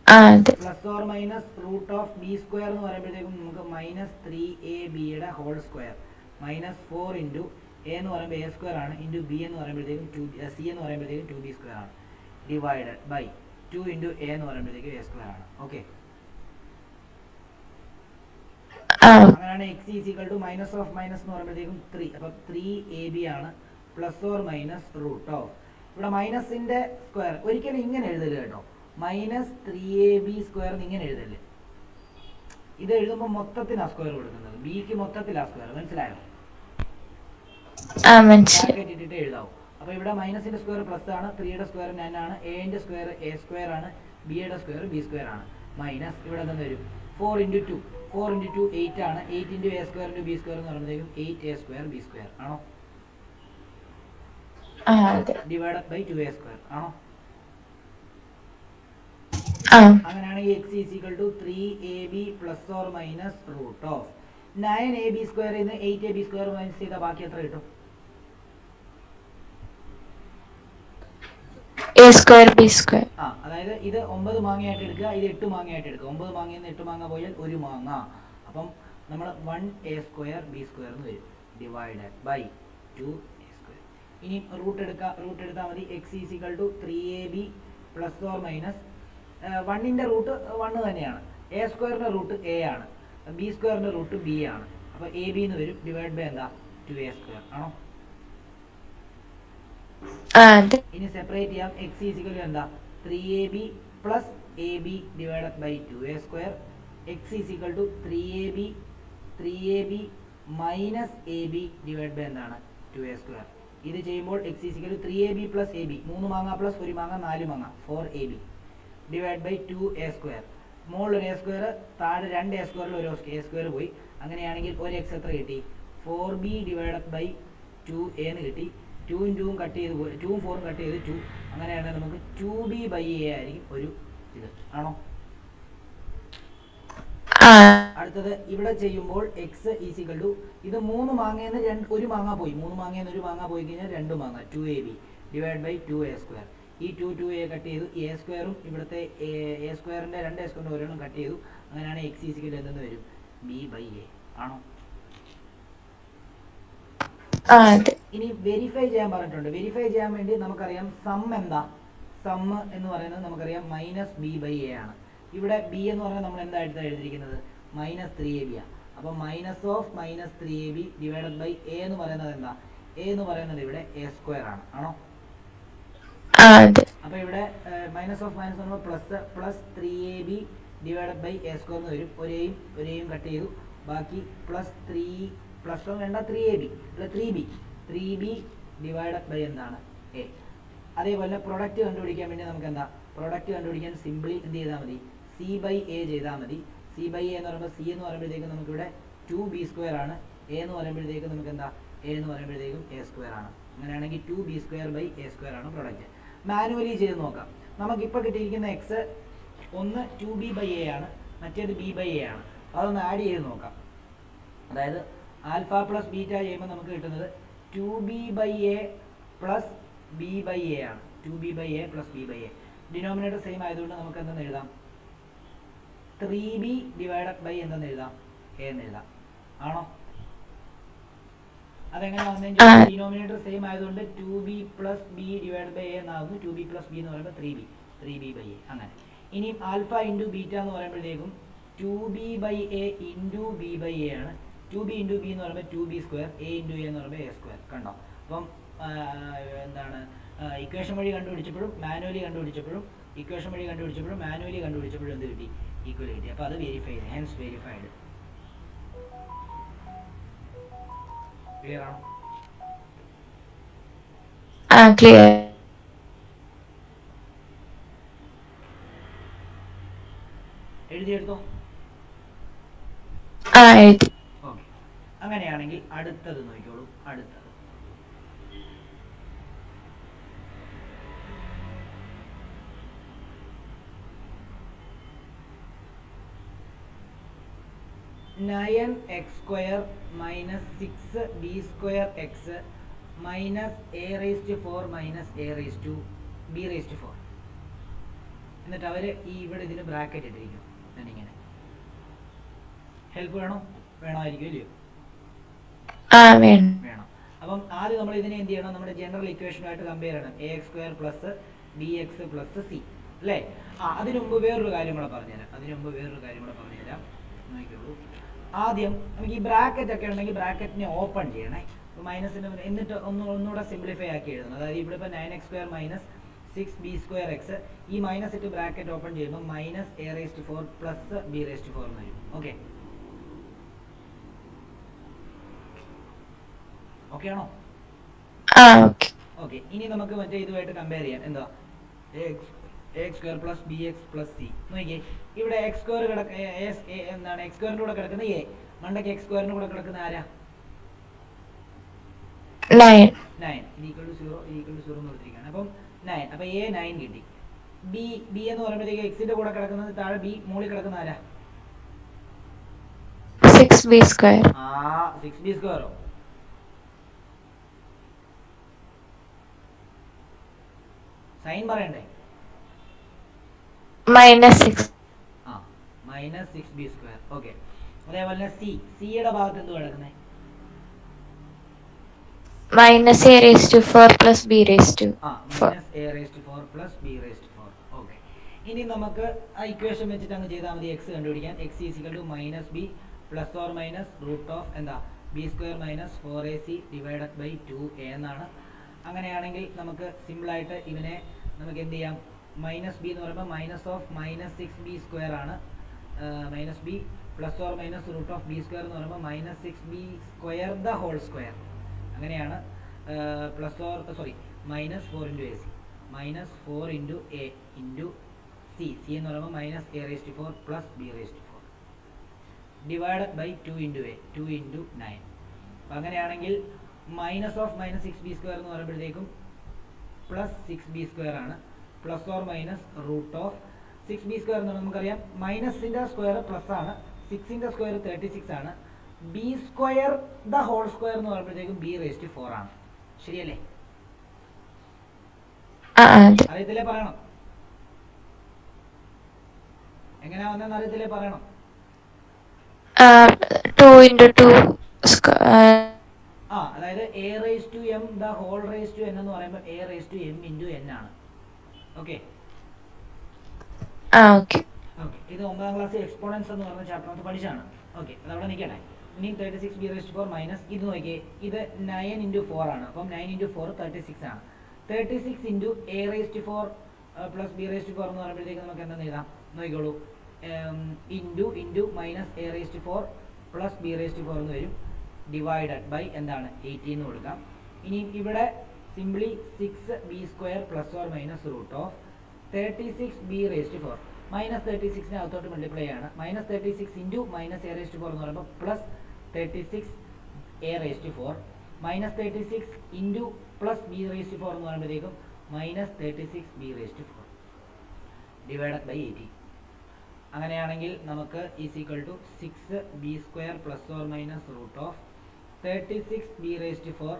അതെ. Plus or minus root of b square എന്ന് പറയുമ്പോഴത്തേക്കും നമുക്ക് minus 3ab whole square minus 4 into a എന്ന് പറയുമ്പോൾ എ സ്ക്വയർ ആണ്, ഇൻറ്റു ബി എന്ന് പറയുമ്പോഴത്തേക്കും സി എന്ന് പറയുമ്പോഴത്തേക്കും 2b സ്ക്വയർ ആണ്, ഡിവൈഡഡ് ബൈ 2 ഇൻറ്റു എ എന്ന് പറയുമ്പോഴത്തേക്കും എ സ്ക്വയർ ആണ്. ഓക്കെ, അങ്ങനെയാണ് x is equal to minus of minus എന്ന് പറയുമ്പോഴത്തേക്കും 3. അപ്പം 3ab ആണ് plus or minus root of, ഇവിടെ മൈനസിന്റെ സ്ക്വയർ ഒരിക്കലും ഇങ്ങനെ എഴുതല് കേട്ടോ, മൈനസ് 3ab സ്ക്വയർ ഇങ്ങനെ എഴുതല്. ഇത് എഴുതുമ്പോൾ മൊത്തത്തിൽ ആ സ്ക്വയർ കൊടുക്കുന്നത്, ബിക്ക് മൊത്തത്തിൽ ആ സ്ക്വയർ. മനസ്സിലായോ? ബ്രാക്കറ്റ് ഇട്ടിട്ട് എഴുതാവും. അപ്പോൾ ഇവിടെ മൈനസിന്റെ സ്ക്വയർ പ്ലസ് ആണ്, 3യുടെ സ്ക്വയർ 9 ആണ്, എന്റെ സ്ക്വയർ എ സ്ക്വയർ ആണ്, ബിയുടെ സ്ക്വയർ ബി സ്ക്വയർ ആണ്, മൈനസ് ഇവിടെ നിന്ന് വരും 4 ഇൻറ്റു 2, 4 ഇൻറ്റു 2 8 ആണ്, 8 into a square into b square എന്ന് പറയുമ്പോഴത്തേക്കും 8a സ്ക്വയർ ബി സ്ക്വയർ ആണോ? ഡിവൈഡഡ് ബൈ 2a സ്ക്വയർ ആണോ? അങ്ങനെയാണെങ്കിൽ x is equal to 3ab plus or minus root of 9ab square നിന്ന് 8ab സ്ക്വയർ മൈനസ് ചെയ്താൽ ബാക്കി എത്ര കിട്ടും? a square b square. അതായത് ഇത് 9 മാങ്ങയായിട്ട് എടുക്കുക, ഇത് 8 മാങ്ങയായിട്ട് എടുക്കുക. 9 മാങ്ങയിൽ നിന്ന് 8 മാങ്ങ പോയാൽ 1 മാങ്ങ. അപ്പം നമ്മൾ 1a സ്ക്വയർ ബി സ്ക്വയർ എന്ന് വരും, ഡിവൈഡഡ് ബൈ 2a സ്ക്വയർ. ഇനി റൂട്ട് എടുക്കുക, റൂട്ട് എടുത്താൽ മതി. X is equal to 3ab plus or minus 1ന്റെ റൂട്ട് 1 തന്നെയാണ്, എ സ്ക്വയറിന്റെ റൂട്ട് എ ആണ്, ബി സ്ക്വയറിന്റെ റൂട്ട് ബി ആണ്. അപ്പോൾ എ ബി എന്ന് വരും, ഡിവൈഡ് ബൈ എന്താ 2a സ്ക്വയർ ആണോ? ഇനി സെപ്പറേറ്റ് ചെയ്യാം. എക്സ് ഈസ് ഈക്വൽ ടു എന്താ 3ab plus ab divided by 2a square. X is equal to 3ab minus ab divide by എന്താണ് 2a സ്ക്വയർ. ഇത് ചെയ്യുമ്പോൾ x is equal to 3ab plus ab, 3 മാങ്ങ plus 1 മാങ്ങ 4 മാങ്ങ 4ab divide by 2a square. മുകളിൽ ഒരു A square, താഴെ 2a സ്ക്വയറിൽ ഒരു എ സ്ക്വയർ പോയി. അങ്ങനെയാണെങ്കിൽ ഒരു എക്സ് എത്ര കിട്ടി? 4b ഡിവൈഡഡ് ബൈ 2a എന്ന് കിട്ടി. 2ഉം 2ഉം കട്ട് ചെയ്ത് 2ഉം 4ഉം കട്ട് ചെയ്ത് 2. അങ്ങനെയാണെങ്കിൽ നമുക്ക് 2b ബൈ a ആയിരിക്കും ഒരു ഇത് ആണോ? അടുത്തത് ഇവിടെ ചെയ്യുമ്പോൾ എക്സ് ഈസ് ഈക്വൽ ടു ഇത് 3 മാങ്ങയെന്ന് 1 മാങ്ങ പോയി, 3 മാങ്ങയെന്ന് 1 മാങ്ങ പോയി കഴിഞ്ഞാൽ 2 മാങ്ങ 2ab divide by 2a square. ഈ 2a കട്ട് ചെയ്തു, എ സ്ക്വയറും ഇവിടുത്തെ എ സ്ക്വയറിന്റെ 2a സ്ക്വയറിന്റെ ഓരോന്നും കട്ട് ചെയ്തു. അങ്ങനെയാണ് എക്സ് ഈസ് ഈക്വൽ എന്തെന്ന് വരും? b ബൈ a ആണോ? ഇനി വെരിഫൈ ചെയ്യാൻ പറഞ്ഞിട്ടുണ്ട്. വെരിഫൈ ചെയ്യാൻ വേണ്ടി നമുക്കറിയാം സം എന്താ, സം എന്ന് പറയുന്നത് നമുക്കറിയാം മൈനസ് ബി ബൈ എ ആണ്. ഇവിടെ ബി എന്ന് പറഞ്ഞാൽ നമ്മൾ എന്താ എഴുതിയിരിക്കുന്നത്? മൈനസ് 3ab ആണ്. അപ്പം minus of minus 3ab divided by a എന്ന് പറയുന്നത് എന്താ? എ എന്ന് പറയുന്നത് ഇവിടെ എ സ്ക്വയർ ആണ് ആണോ? അപ്പൊ ഇവിടെ മൈനസ് ഓഫ് മൈനസ് പറയുമ്പോൾ plus 3ab divided by a square എന്ന് വരും. ഒരേയും കട്ട് ചെയ്തു, ബാക്കി പ്ലസ് 3 പ്ലസ് വേണ്ട 3ab 3b ഡിവൈഡഡ് ബൈ എന്താണ് എ. അതേപോലെ പ്രൊഡക്റ്റ് കണ്ടുപിടിക്കാൻ വേണ്ടി നമുക്ക് എന്താ, പ്രൊഡക്റ്റ് കണ്ടുപിടിക്കാൻ സിംപ്ലി എന്ത് ചെയ്താൽ മതി? സി ബൈ എ ചെയ്താൽ മതി. സി ബൈ എ എന്ന് പറയുമ്പോൾ സി എന്ന് പറയുമ്പോഴത്തേക്കും നമുക്കിവിടെ 2b സ്ക്വയർ ആണ്, എ എന്ന് പറയുമ്പോഴത്തേക്കും നമുക്ക് എന്താ എ എന്ന് പറയുമ്പോഴത്തേക്കും എ സ്ക്വയർ ആണ്. അങ്ങനെയാണെങ്കിൽ 2b square by a square ആണ് പ്രൊഡക്റ്റ്. മാനുവലി ചെയ്ത് നോക്കാം. നമുക്കിപ്പോൾ കിട്ടിയിരിക്കുന്ന എക്സ് ഒന്ന് 2b ബൈ എ ആണ്, മറ്റേത് b ബൈ എ ആണ്. അതൊന്ന് ആഡ് ചെയ്ത് നോക്കാം. അതായത് ആൽഫ പ്ലസ് ബീറ്റ ചെയ്യുമ്പോൾ നമുക്ക് കിട്ടുന്നത് 2b by a plus b by a ആണ്. 2b by a plus b by a. Denominator same ആയതുകൊണ്ട് നമുക്ക് എന്തെന്ന് എഴുതാം? 3b ഡിവൈഡഡ് ബൈ എന്തെന്ന് എഴുതാം? എ എന്ന് എഴുതാം ആണോ? അതെങ്ങനെയാണെന്ന് ഡിനോമിനേറ്റർ സെയിം ആയതുകൊണ്ട് 2b plus b divide by a എന്നാകുന്നു. 2b പ്ലസ് ബി എന്ന് പറയുമ്പോൾ 3b ബൈ എ. അങ്ങനെ ഇനി ആൽഫ ഇൻറ്റു ബീറ്റ എന്ന് പറയുമ്പോഴത്തേക്കും 2b by a into b by a ആണ്. 2b ഇൻറ്റു ബി എന്ന് പറയുമ്പോൾ 2b square, A into a എന്ന് പറയുമ്പോൾ എ സ്ക്വയർ. കണ്ടോ? അപ്പം എന്താണ് ഇക്വേഷൻ വഴി കണ്ടുപിടിച്ചപ്പോഴും മാനുവലി കണ്ടുപിടിച്ചപ്പോഴും എന്ത് കിട്ടി? ഈക്വൽ കിട്ടി. അപ്പോൾ അത് വെരിഫൈ ചെയ്ത്, ഹെൻസ് വെരിഫൈഡ്. ക്ലിയർ ആണോ? ക്ലിയർ. എഴുതിയെടുത്തോ? എഴുതി. ഓക്കെ, അങ്ങനെയാണെങ്കിൽ അടുത്തത് നോക്കിക്കോളൂ. അടുത്തത് nine X square minus 6b² minus a⁴ minus ab⁴. എന്നിട്ട് അവര് ഇവിടെ ഇതിന് ബ്രാക്കറ്റ് ഇട്ടിരിക്കും. എന്നിങ്ങനെ ഹെൽപ്പ് വേണമായിരിക്കും ഇല്ലയോ? വേണം. അപ്പം ആദ്യം നമ്മൾ ഇതിനെ എന്ത് ചെയ്യണം? നമ്മുടെ ജനറൽ ഇക്വേഷനുമായിട്ട് കമ്പയർ ചെയ്യണം. ax² plus bx plus c അല്ലേ? അതിനു മുമ്പ് വേറൊരു കാര്യം കൂടെ പറഞ്ഞുതരാം. നോക്കിക്കോളൂ. ആദ്യം നമുക്ക് ഈ ബ്രാക്കറ്റ് ഒക്കെ ഉണ്ടെങ്കിൽ ബ്രാക്കറ്റിനെ ഓപ്പൺ ചെയ്യണേ. മൈനസിന് എന്നിട്ട് ഒന്നുകൂടെ സിംപ്ലിഫൈ ആക്കി എഴുതണം. അതായത് ഇവിടെ ഇപ്പോൾ 9x² മൈനസ് 6b²x ഈ മൈനസ് ഇട്ട് ബ്രാക്കറ്റ് ഓപ്പൺ ചെയ്യുമ്പോൾ മൈനസ് a⁴ പ്ലസ് b⁴ എന്ന് വരും. ഓക്കെ ആണോ? ഓക്കെ, ഇനി നമുക്ക് മറ്റേ ഇതുമായിട്ട് കമ്പയർ ചെയ്യാം. എന്താ ax² plus bx plus c. നോക്കിയേ, ഇവിടെ x² എന്താണ്? x² കൂടെ കിടക്കുന്ന a, മണ്ടയ്ക്ക് x² കൂടെ കിടക്കുന്ന ആരാ? 9 0 എന്ന് കൊടുത്തിരിക്കുകയാണ്. അപ്പം 9, അപ്പൊ a 9 കിട്ടി. b എന്ന് പറയുമ്പോഴത്തേക്ക് എക്സിന്റെ കൂടെ കിടക്കുന്നത് താഴെ b, മുകളിൽ കിടക്കുന്ന ആരാ? 6b². 6b². സൈൻ പറയണ്ടേ? -6. Minus 6b². ഓക്കെ, അതേപോലെ സിയുടെ ഭാഗത്ത് എന്ത് കിടക്കുന്നത്? -a⁴ plus b⁴. -a⁴ plus b⁴. Okay, ഇനി നമുക്ക് ആ ഇക്വേഷൻ വെച്ചിട്ട് അങ്ങ് ചെയ്താൽ മതി എക്സ് കണ്ടുപിടിക്കാൻ. x - b plus or minus root of എന്താ b² minus 4ac divided by 2a എന്നാണ്. അങ്ങനെയാണെങ്കിൽ നമുക്ക് സിമ്പിളായിട്ട് ഇതിനെ നമുക്ക് എന്ത് ചെയ്യാം? മൈനസ് ബി എന്ന് പറയുമ്പോൾ മൈനസ് ഓഫ് -6b² ആണ്. Minus b plus or minus root of b² എന്ന് പറയുമ്പോൾ -6b² ദ ഹോൾ സ്ക്വയർ. അങ്ങനെയാണ്. Plus or -4 × ac -4 × a × c എന്ന് പറയുമ്പോൾ -a⁴ plus b⁴ divided by 2 × a 2 × 9. അപ്പം അങ്ങനെയാണെങ്കിൽ മൈനസ് ഓഫ് -6b² എന്ന് പറയുമ്പോഴത്തേക്കും പ്ലസ് 6b² ആണ്. Plus or minus root of 6b² എന്ന് പറഞ്ഞാൽ നമുക്കറിയാം മൈനസിന്റെ സ്ക്വയർ പ്ലസ് ആണ്, 6ന്റെ സ്ക്വയർ 36 ആണ്. b² ദ ഹോൾ സ്ക്വയർ എന്ന് പറയുമ്പോഴത്തേക്കും b⁴ ആണ്. ശരിയല്ലേ? അറിയത്തില്ലേ? പറയണം. എങ്ങനെയാ വന്നെന്ന് അറിയത്തില്ലേ? പറയണം. 2 × 2 അതായത് a⁻m the whole raise to n എന്ന് പറയുമ്പോൾ a⁻m × n ആണ്. ഓക്കെ, ഇത് 9ാം ക്ലാസ് എക്സ്പോണൻസ് എന്ന് പറഞ്ഞ ചാപ്റ്ററിനകത്ത് പഠിച്ചാണ്. ഓക്കെ, അതവിടെ നിൽക്കട്ടെ. ഇനി 36b⁴ മൈനസ് ഇത് നോക്കിയേ, ഇത് 9 × 4 ആണ്. അപ്പം 9 × 4 36 ആണ്. 36 × a⁻4 പ്ലസ് b⁻4 എന്ന് പറയുമ്പോഴത്തേക്ക് നമുക്ക് എന്താ എഴുതാം? നോക്കിക്കോളൂ. Into minus a⁻4 plus b⁻4 എന്ന് വരും. ഡിവൈഡഡ് ബൈ എന്താണ്? 18 എന്ന് കൊടുക്കാം. ഇനി ഇവിടെ simply 6b² plus or minus root of 36b⁴. -36നെ അകത്തോട്ട് മൾട്ടിപ്ലൈ ആണ്. -36 × -a⁴ എന്ന് പറയുമ്പോൾ പ്ലസ് 36a⁻4 -36 × പ്ലസ് b⁻4 എന്ന് പറയുമ്പോഴത്തേക്കും -36b⁴ ഡിവൈഡഡ് ബൈ 18. അങ്ങനെയാണെങ്കിൽ നമുക്ക് = 6b² plus or minus root of 36b⁴.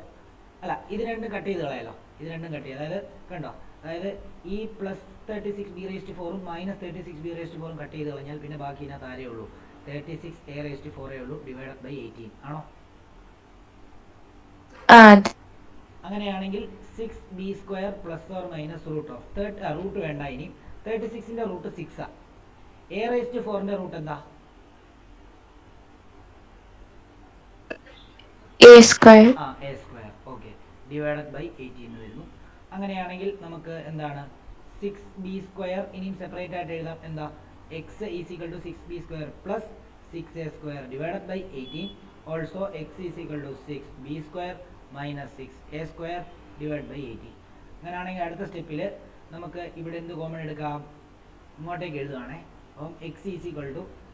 അല്ല, ഇത് രണ്ടും കട്ട് ചെയ്ത് കളയാലോ. അതായത് കണ്ടോ, അതായത് ഈ plus 36b⁴ minus 36b⁴ cut ചെയ്ത് കളഞ്ഞാൽ പിന്നെ ബാക്കി ഇതിനകത്ത് ആരേ ഉള്ളൂ? 36a⁻4 ഉള്ളൂ ഡിവൈഡഡ് ബൈ 18 ആണോ? അങ്ങനെയാണെങ്കിൽ 6b² plus or minus root of root വേണ്ട, ഇനി 36ന്റെ റൂട്ട് 6 ആ. a⁻4ന്റെ റൂട്ട് എന്താ? a². ഓക്കെ, ഡിവൈഡഡ് ബൈ 18 വരുന്നു. അങ്ങനെയാണെങ്കിൽ നമുക്ക് എന്താണ്? 6b² ഇനിയും സെപ്പറേറ്റ് ആയിട്ട് എഴുതാം. എന്താ? x = 6b² plus 6a² divided by 18. Also x = 6b² minus 6a² divide by 18. അങ്ങനെയാണെങ്കിൽ അടുത്ത സ്റ്റെപ്പിൽ നമുക്ക് ഇവിടെ എന്ത് കോമൺ എടുക്കാം? ഇങ്ങോട്ടേക്ക് എഴുതുകയാണേ. അപ്പം x =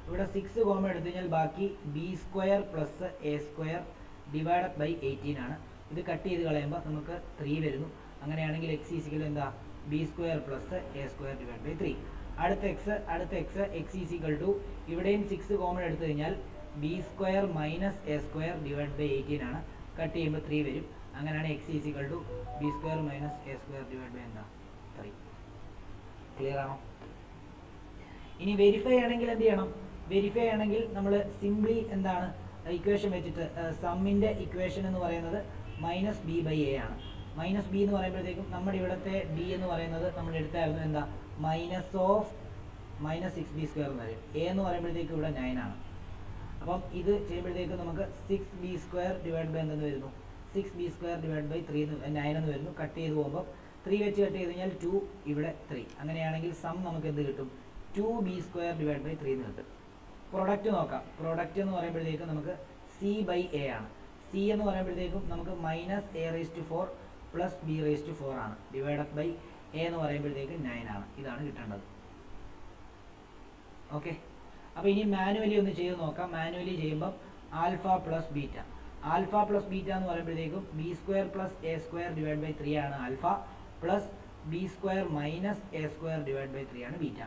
ഇവിടെ 6 കോമൺ എടുത്തു കഴിഞ്ഞാൽ ബാക്കി b square plus a square divided by 18 ആണ്. ഇത് കട്ട് ചെയ്ത് കളയുമ്പോൾ നമുക്ക് 3 വരുന്നു. അങ്ങനെയാണെങ്കിൽ എക്സ് ഈസിക്കൽ എന്താ, b square plus a square divide by 3. അടുത്ത എക്സ് ഈസിക്കൽ ടു, ഇവിടെയും 6 കോമൺ എടുത്തു കഴിഞ്ഞാൽ b square minus a square divide by 18 ആണ്. കട്ട് ചെയ്യുമ്പോൾ 3 വരും. അങ്ങനെയാണ് x is equal to b square minus a square divide by എന്താ, 3. ക്ലിയർ ആണോ? ഇനി വെരിഫൈ ആണെങ്കിൽ എന്ത് ചെയ്യണം? വെരിഫൈ ആണെങ്കിൽ നമ്മൾ സിംപ്ലി എന്താണ് ഇക്വേഷൻ വെച്ചിട്ട്, സമ്മിൻ്റെ ഇക്വേഷൻ എന്ന് പറയുന്നത് മൈനസ് ബി ബൈ എ ആണ്. മൈനസ് ബി എന്ന് പറയുമ്പോഴത്തേക്കും നമ്മുടെ ഇവിടുത്തെ ബി എന്ന് പറയുന്നത് നമ്മൾ എടുത്തായിരുന്നു എന്താ, മൈനസ് 6b സ്ക്വയർ എന്ന് വരും. എ എന്ന് പറയുമ്പോഴത്തേക്കും ഇവിടെ 9 ആണ്. അപ്പം ഇത് ചെയ്യുമ്പോഴത്തേക്കും നമുക്ക് 6b സ്ക്വയർ ഡിവൈഡ് ബൈ എന്തെന്ന് വരുന്നു, 6b സ്ക്വയർ ഡിവൈഡ് ബൈ 9 എന്ന് വരുന്നു. കട്ട് ചെയ്ത് പോകുമ്പോൾ 3 വെച്ച് കട്ട് ചെയ്ത് കഴിഞ്ഞാൽ 2, ഇവിടെ 3. അങ്ങനെയാണെങ്കിൽ സം നമുക്ക് എന്ത് കിട്ടും, 2b സ്ക്വയർ ഡിവൈഡ് ബൈ 3 എന്ന് കിട്ടും. പ്രൊഡക്റ്റ് നോക്കാം. പ്രൊഡക്റ്റ് എന്ന് പറയുമ്പോഴത്തേക്കും നമുക്ക് സി ബൈ എ ആണ്. സി എന്ന് പറയുമ്പോഴത്തേക്കും നമുക്ക് minus a raise to 4 plus b raise to 4 ആണ്. ഡിവൈഡഡ് ബൈ എ എന്ന് പറയുമ്പോഴത്തേക്കും 9 ആണ്. ഇതാണ് കിട്ടേണ്ടത്. ഓക്കെ, അപ്പോൾ ഇനി മാനുവലി ഒന്ന് ചെയ്ത് നോക്കാം. മാനുവലി ചെയ്യുമ്പം ആൽഫ പ്ലസ് ബീറ്റ എന്ന് പറയുമ്പോഴത്തേക്കും b square plus a square divide by 3 ആണ് alpha, plus b square minus a square divide by 3 ആണ് ബീറ്റ.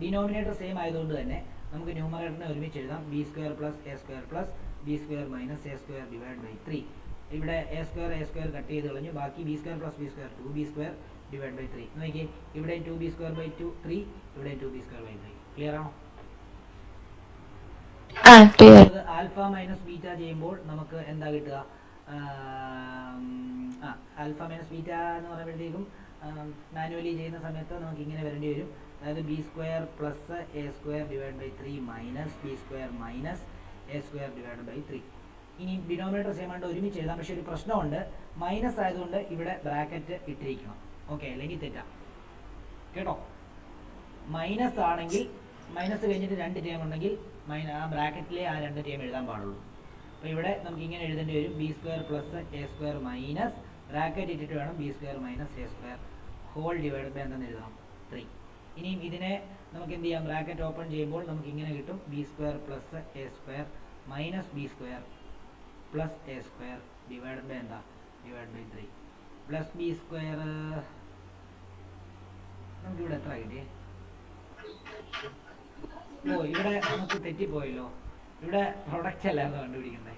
ഡിനോമിനേറ്റർ സെയിം ആയതുകൊണ്ട് തന്നെ നമുക്ക് ന്യൂമറേറ്ററിനെ ഒരുമിച്ച് എഴുതാം. B square plus a square plus b square minus a square divide by 3. ഇവിടെ a square cut ചെയ്ത് കളഞ്ഞു. ബാക്കി b square plus b square 2b square divide by 3. നോക്കിയേ, ഇവിടെ 2b സ്ക്വയർ ബൈ 2 3, ഇവിടെ 2b സ്ക്വയർ ബൈ 3. ക്ലിയർ ആണോ? Alpha minus beta ചെയ്യുമ്പോൾ നമുക്ക് എന്താ കിട്ടുക, ആൽഫ മൈനസ് ബീറ്റ എന്ന് പറയുമ്പോഴത്തേക്കും മാനുവലി ചെയ്യുന്ന സമയത്ത് നമുക്ക് ഇങ്ങനെ വരേണ്ടി വരും. അതായത് b square plus a square divide by 3 minus b square minus a square divide by 3. ഇനി ഡിനോമിനേറ്റർ സെയിം ആയിട്ട് ഒരുമിച്ച് എഴുതാം. പക്ഷേ ഒരു പ്രശ്നമുണ്ട്, മൈനസ് ആയതുകൊണ്ട് ഇവിടെ ബ്രാക്കറ്റ് ഇട്ടിരിക്കണം. ഓക്കെ, അല്ലെങ്കിൽ തെറ്റാം കേട്ടോ. മൈനസ് ആണെങ്കിൽ, മൈനസ് കഴിഞ്ഞിട്ട് 2 ടേം ഉണ്ടെങ്കിൽ ആ ബ്രാക്കറ്റിലെ ആ 2 ടേം എഴുതാൻ പാടുള്ളൂ. അപ്പോൾ ഇവിടെ നമുക്ക് ഇങ്ങനെ എഴുതേണ്ടി വരും, b square plus a square minus bracket ഇട്ടിട്ട് വേണം b square minus a square whole divide by എന്തെന്ന് എഴുതാം, 3. ഇനിയും ഇതിനെ നമുക്ക് എന്ത് ചെയ്യാം, ബ്രാക്കറ്റ് ഓപ്പൺ ചെയ്യുമ്പോൾ നമുക്ക് ഇങ്ങനെ കിട്ടും, b square plus a square minus b square plus a square divide by എന്താ, divide by 3 plus b square. നമുക്കിവിടെ എത്ര കിട്ടിയേ? ഓ, ഇവിടെ നമുക്ക് തെറ്റിപ്പോയല്ലോ. ഇവിടെ പ്രൊഡക്റ്റ് അല്ലായിരുന്നു കണ്ടുപിടിക്കണ്ടേ,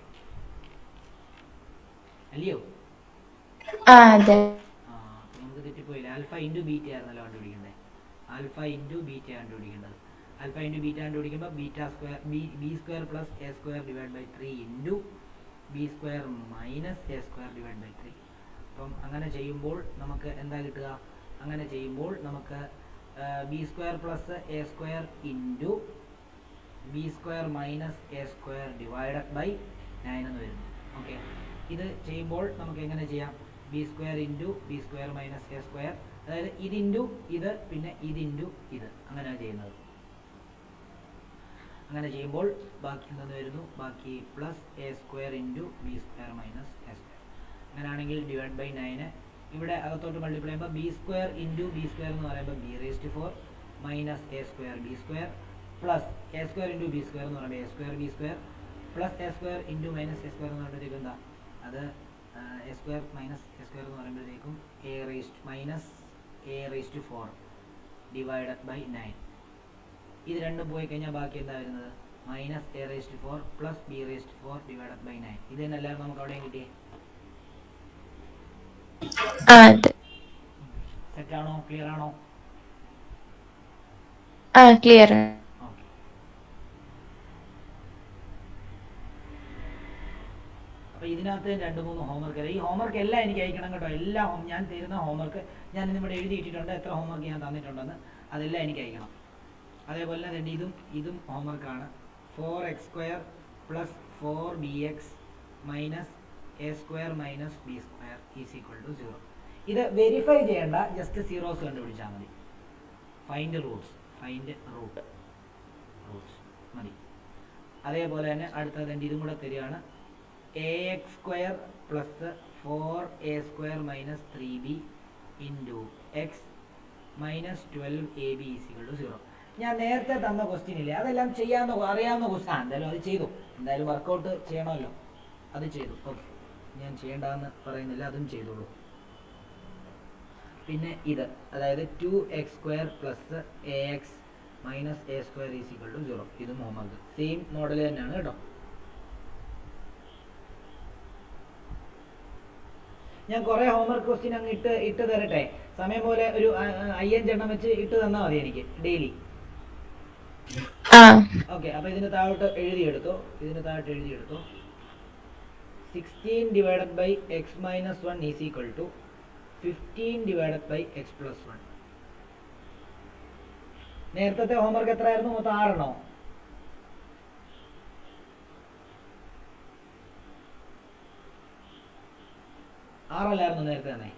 അല്ലയോ? നമുക്ക് തെറ്റിപ്പോയില്ല. ആൽഫ ഇൻറ്റു ബീറ്റ ആയിരുന്നല്ലോ കണ്ടുപിടിക്കണ്ടേ. ആൽഫ ഇൻറ്റു ബീറ്റ കണ്ടുപിടിക്കേണ്ടത്. ആൽഫ ഇൻറ്റു ബീറ്റ കണ്ടുപിടിക്കുമ്പോൾ beta square b square plus a square divide by 3 into b square minus a square divide by 3. അപ്പം അങ്ങനെ ചെയ്യുമ്പോൾ നമുക്ക് എന്താ കിട്ടുക? അങ്ങനെ ചെയ്യുമ്പോൾ നമുക്ക് b square plus a square into b square minus a square divided by 9 എന്ന് വരുന്നു. ഓക്കെ, ഇത് ചെയ്യുമ്പോൾ നമുക്ക് എങ്ങനെ ചെയ്യാം? B square into b square minus a square, അതായത് ഇത് ഇൻറ്റു ഇത് പിന്നെ ഇത് ഇൻറ്റു ഇത്, അങ്ങനെയാണ് ചെയ്യുന്നത്. അങ്ങനെ ചെയ്യുമ്പോൾ ബാക്കി എന്തെന്ന് വരുന്നു? ബാക്കി plus a square into b square minus a square. അങ്ങനെയാണെങ്കിൽ ഡിവൈഡ് ബൈ 9 ഇവിടെ അകത്തോട്ട് മൾട്ടിപ്ലൈ ചെയ്യുമ്പോൾ b square into b square എന്ന് പറയുമ്പോൾ b raise to 4 minus a square b square plus a square into b square എന്ന് പറയുമ്പോൾ a square b square plus a square into minus a square എന്ന് പറയുമ്പോഴത്തേക്കും എന്താ, അത് a square minus a square എന്ന് പറയുമ്പോഴത്തേക്കും a raise to 4 divided by 9. ഇത് രണ്ടും പോയി കഴിഞ്ഞാൽ ബാക്കി എന്താ വരുന്നത്? Minus a raise to 4 plus b raise to 4 divided by 9. ഇത് തന്നെ എല്ലാവരും നമുക്ക് അവിടെയും കിട്ടിയേ. സെറ്റാണോ? ക്ലിയർ ആണോ? ക്ലിയർ. അപ്പോൾ ഇതിനകത്ത് 2-3 ഹോംവർക്ക്. ഈ ഹോംവർക്ക് എല്ലാം എനിക്ക് അയക്കണം കേട്ടോ. എല്ലാം ഞാൻ തരുന്ന ഹോംവർക്ക് ഞാൻ ഇന്നിവിടെ എഴുതിയിട്ടിട്ടുണ്ട്, എത്ര ഹോംവർക്ക് ഞാൻ തന്നിട്ടുണ്ടെന്ന് അതെല്ലാം എനിക്ക് അയക്കണം. അതേപോലെ തന്നെ ഇതും ഹോംവർക്കാണ്. 4x² plus 4bx minus a square minus b square is equal to 0. ഇത് വെരിഫൈ ചെയ്യേണ്ട, ജസ്റ്റ് സീറോസ് കണ്ടുപിടിച്ചാൽ മതി. ഫൈൻഡ് റൂട്ട് മതി. അതേപോലെ തന്നെ അടുത്തത് ഇതും കൂടെ തരികയാണ്. ax² plus 4a² minus 3b into x minus 12ab is equal to 0. ഞാൻ നേരത്തെ തന്ന ക്വസ്റ്റ്യൻ ഇല്ലേ, അതെല്ലാം അറിയാവുന്ന ക്വസ്റ്റ്യൻ. എന്തായാലും അത് ചെയ്തു, എന്തായാലും വർക്കൗട്ട് ചെയ്യണമല്ലോ, അത് ചെയ്തു. ഓക്കെ, ഞാൻ ചെയ്യേണ്ടതെന്ന് പറയുന്നില്ല, അതും ചെയ്തോളൂ. പിന്നെ ഇത്, അതായത് 2x² plus ax minus a² is equal to 0. ഇതും ഹോംവർക്ക് സെയിം മോഡൽ തന്നെയാണ് കേട്ടോ. ഞാൻ കുറേ ഹോംവർക്ക് ക്വസ്റ്റ്യൻ അങ്ങ് ഇട്ട് തരട്ടെ, സമയം പോലെ ഒരു 5 എണ്ണം വെച്ച് ഇട്ട് തന്നാൽ മതി എനിക്ക് ഡെയിലി. ഓക്കെ, അപ്പോൾ ഇതിന് താഴോട്ട് എഴുതിയെടുത്തോ. 16 divided by x minus 1 is equal to 15 divided by x plus 1. നേരത്തെ ഹോംവർക്ക് എത്രയായിരുന്നു? മൊത്തം 6 എണ്ണോ? ആറല്ലായിരുന്നു നേരത്തെ തന്നെ?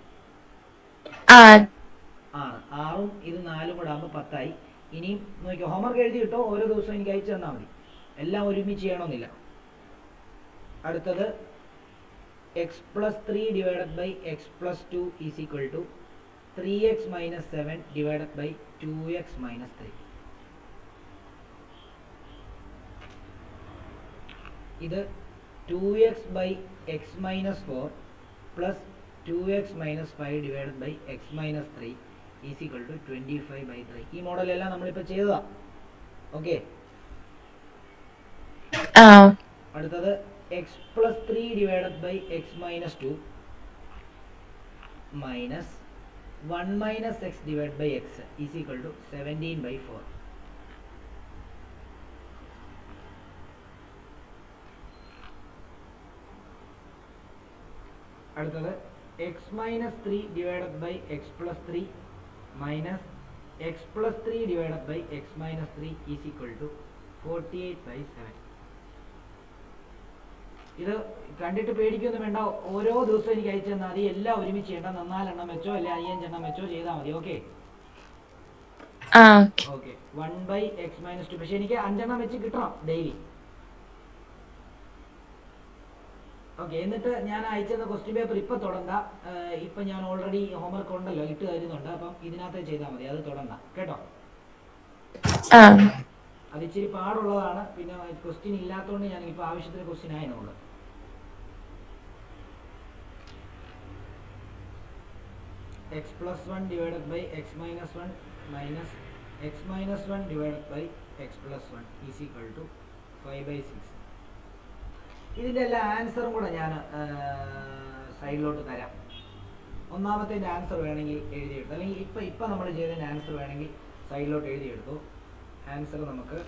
6ഉം ഇത് 4ഉം കൂടെ ആകുമ്പോൾ 10 ആയി. ഇനിയും നോക്കിയോ, ഹോംവർക്ക് എഴുതി കിട്ടോ, ഓരോ ദിവസവും എനിക്ക് അയച്ചു തന്നാൽ മതി, എല്ലാം ഒരുമിച്ച് ചെയ്യണമെന്നില്ല. അടുത്തത് x plus 3 divided by x plus 2 is equal to 3x minus 7 divided by 2x minus 3. ഇത് 2x by x minus 4 plus 2x minus 5 divided by x minus 3 is equal to 25/3. ഈ മോഡലെല്ലാം നമ്മളിപ്പോൾ ചെയ്തതാ. ഓക്കെ, അടുത്തത് x plus 3 divided by x minus 2 minus 1 minus x divide by x is equal to 17/4. അടുത്തത് x minus 3 divided by x plus 3 minus x plus 3 divided by x minus 3 is equal to 48/7. ഇത് കണ്ടിട്ട് പേടിക്കൊന്നും വേണ്ട, ഓരോ ദിവസവും എനിക്ക് അയച്ചു തന്നാൽ മതി, എല്ലാം ഒരുമിച്ച് ചെയ്യേണ്ട. 4 എണ്ണം വെച്ചോ അല്ലെ 5 എണ്ണം വെച്ചോ ചെയ്താൽ മതി. Okay, 1 by x minus 2. പക്ഷെ എനിക്ക് 5 എണ്ണം വെച്ച് കിട്ടണം ഡെയിലി. ഓക്കെ, എന്നിട്ട് ഞാൻ അയച്ചെന്ന ക്വസ്റ്റ്യൻ പേപ്പർ ഇപ്പം തൊടണ്ട, ഇപ്പം ഞാൻ ഓൾറെഡി ഹോംവർക്ക് ഉണ്ടല്ലോ, ഇട്ട് തരുന്നുണ്ട്. അപ്പം ഇതിനകത്ത് ചെയ്താൽ മതി, അത് തൊടണ്ട കേട്ടോ. അത് ഇച്ചിരി പാടുള്ളതാണ്, പിന്നെ ക്വസ്റ്റ്യൻ ഇല്ലാത്തതുകൊണ്ട് ഞാൻ ഇപ്പോൾ ആവശ്യത്തിന് ക്വസ്റ്റ്യൻ ആയതുകൊണ്ട്. X plus 1 divided by x minus 1 minus x minus 1 divided by x plus 1 is equal to 5/6. ഇതിൻ്റെ എല്ലാ ആൻസറും കൂടെ ഞാൻ സൈഡിലോട്ട് തരാം. ഒന്നാമത്തേൻ്റെ ആൻസർ വേണമെങ്കിൽ എഴുതിയെടുത്തു, അല്ലെങ്കിൽ ഇപ്പം നമ്മൾ ചെയ്തതിൻ്റെ ആൻസർ വേണമെങ്കിൽ സൈഡിലോട്ട് എഴുതിയെടുത്തു. ആൻസർ നമുക്ക്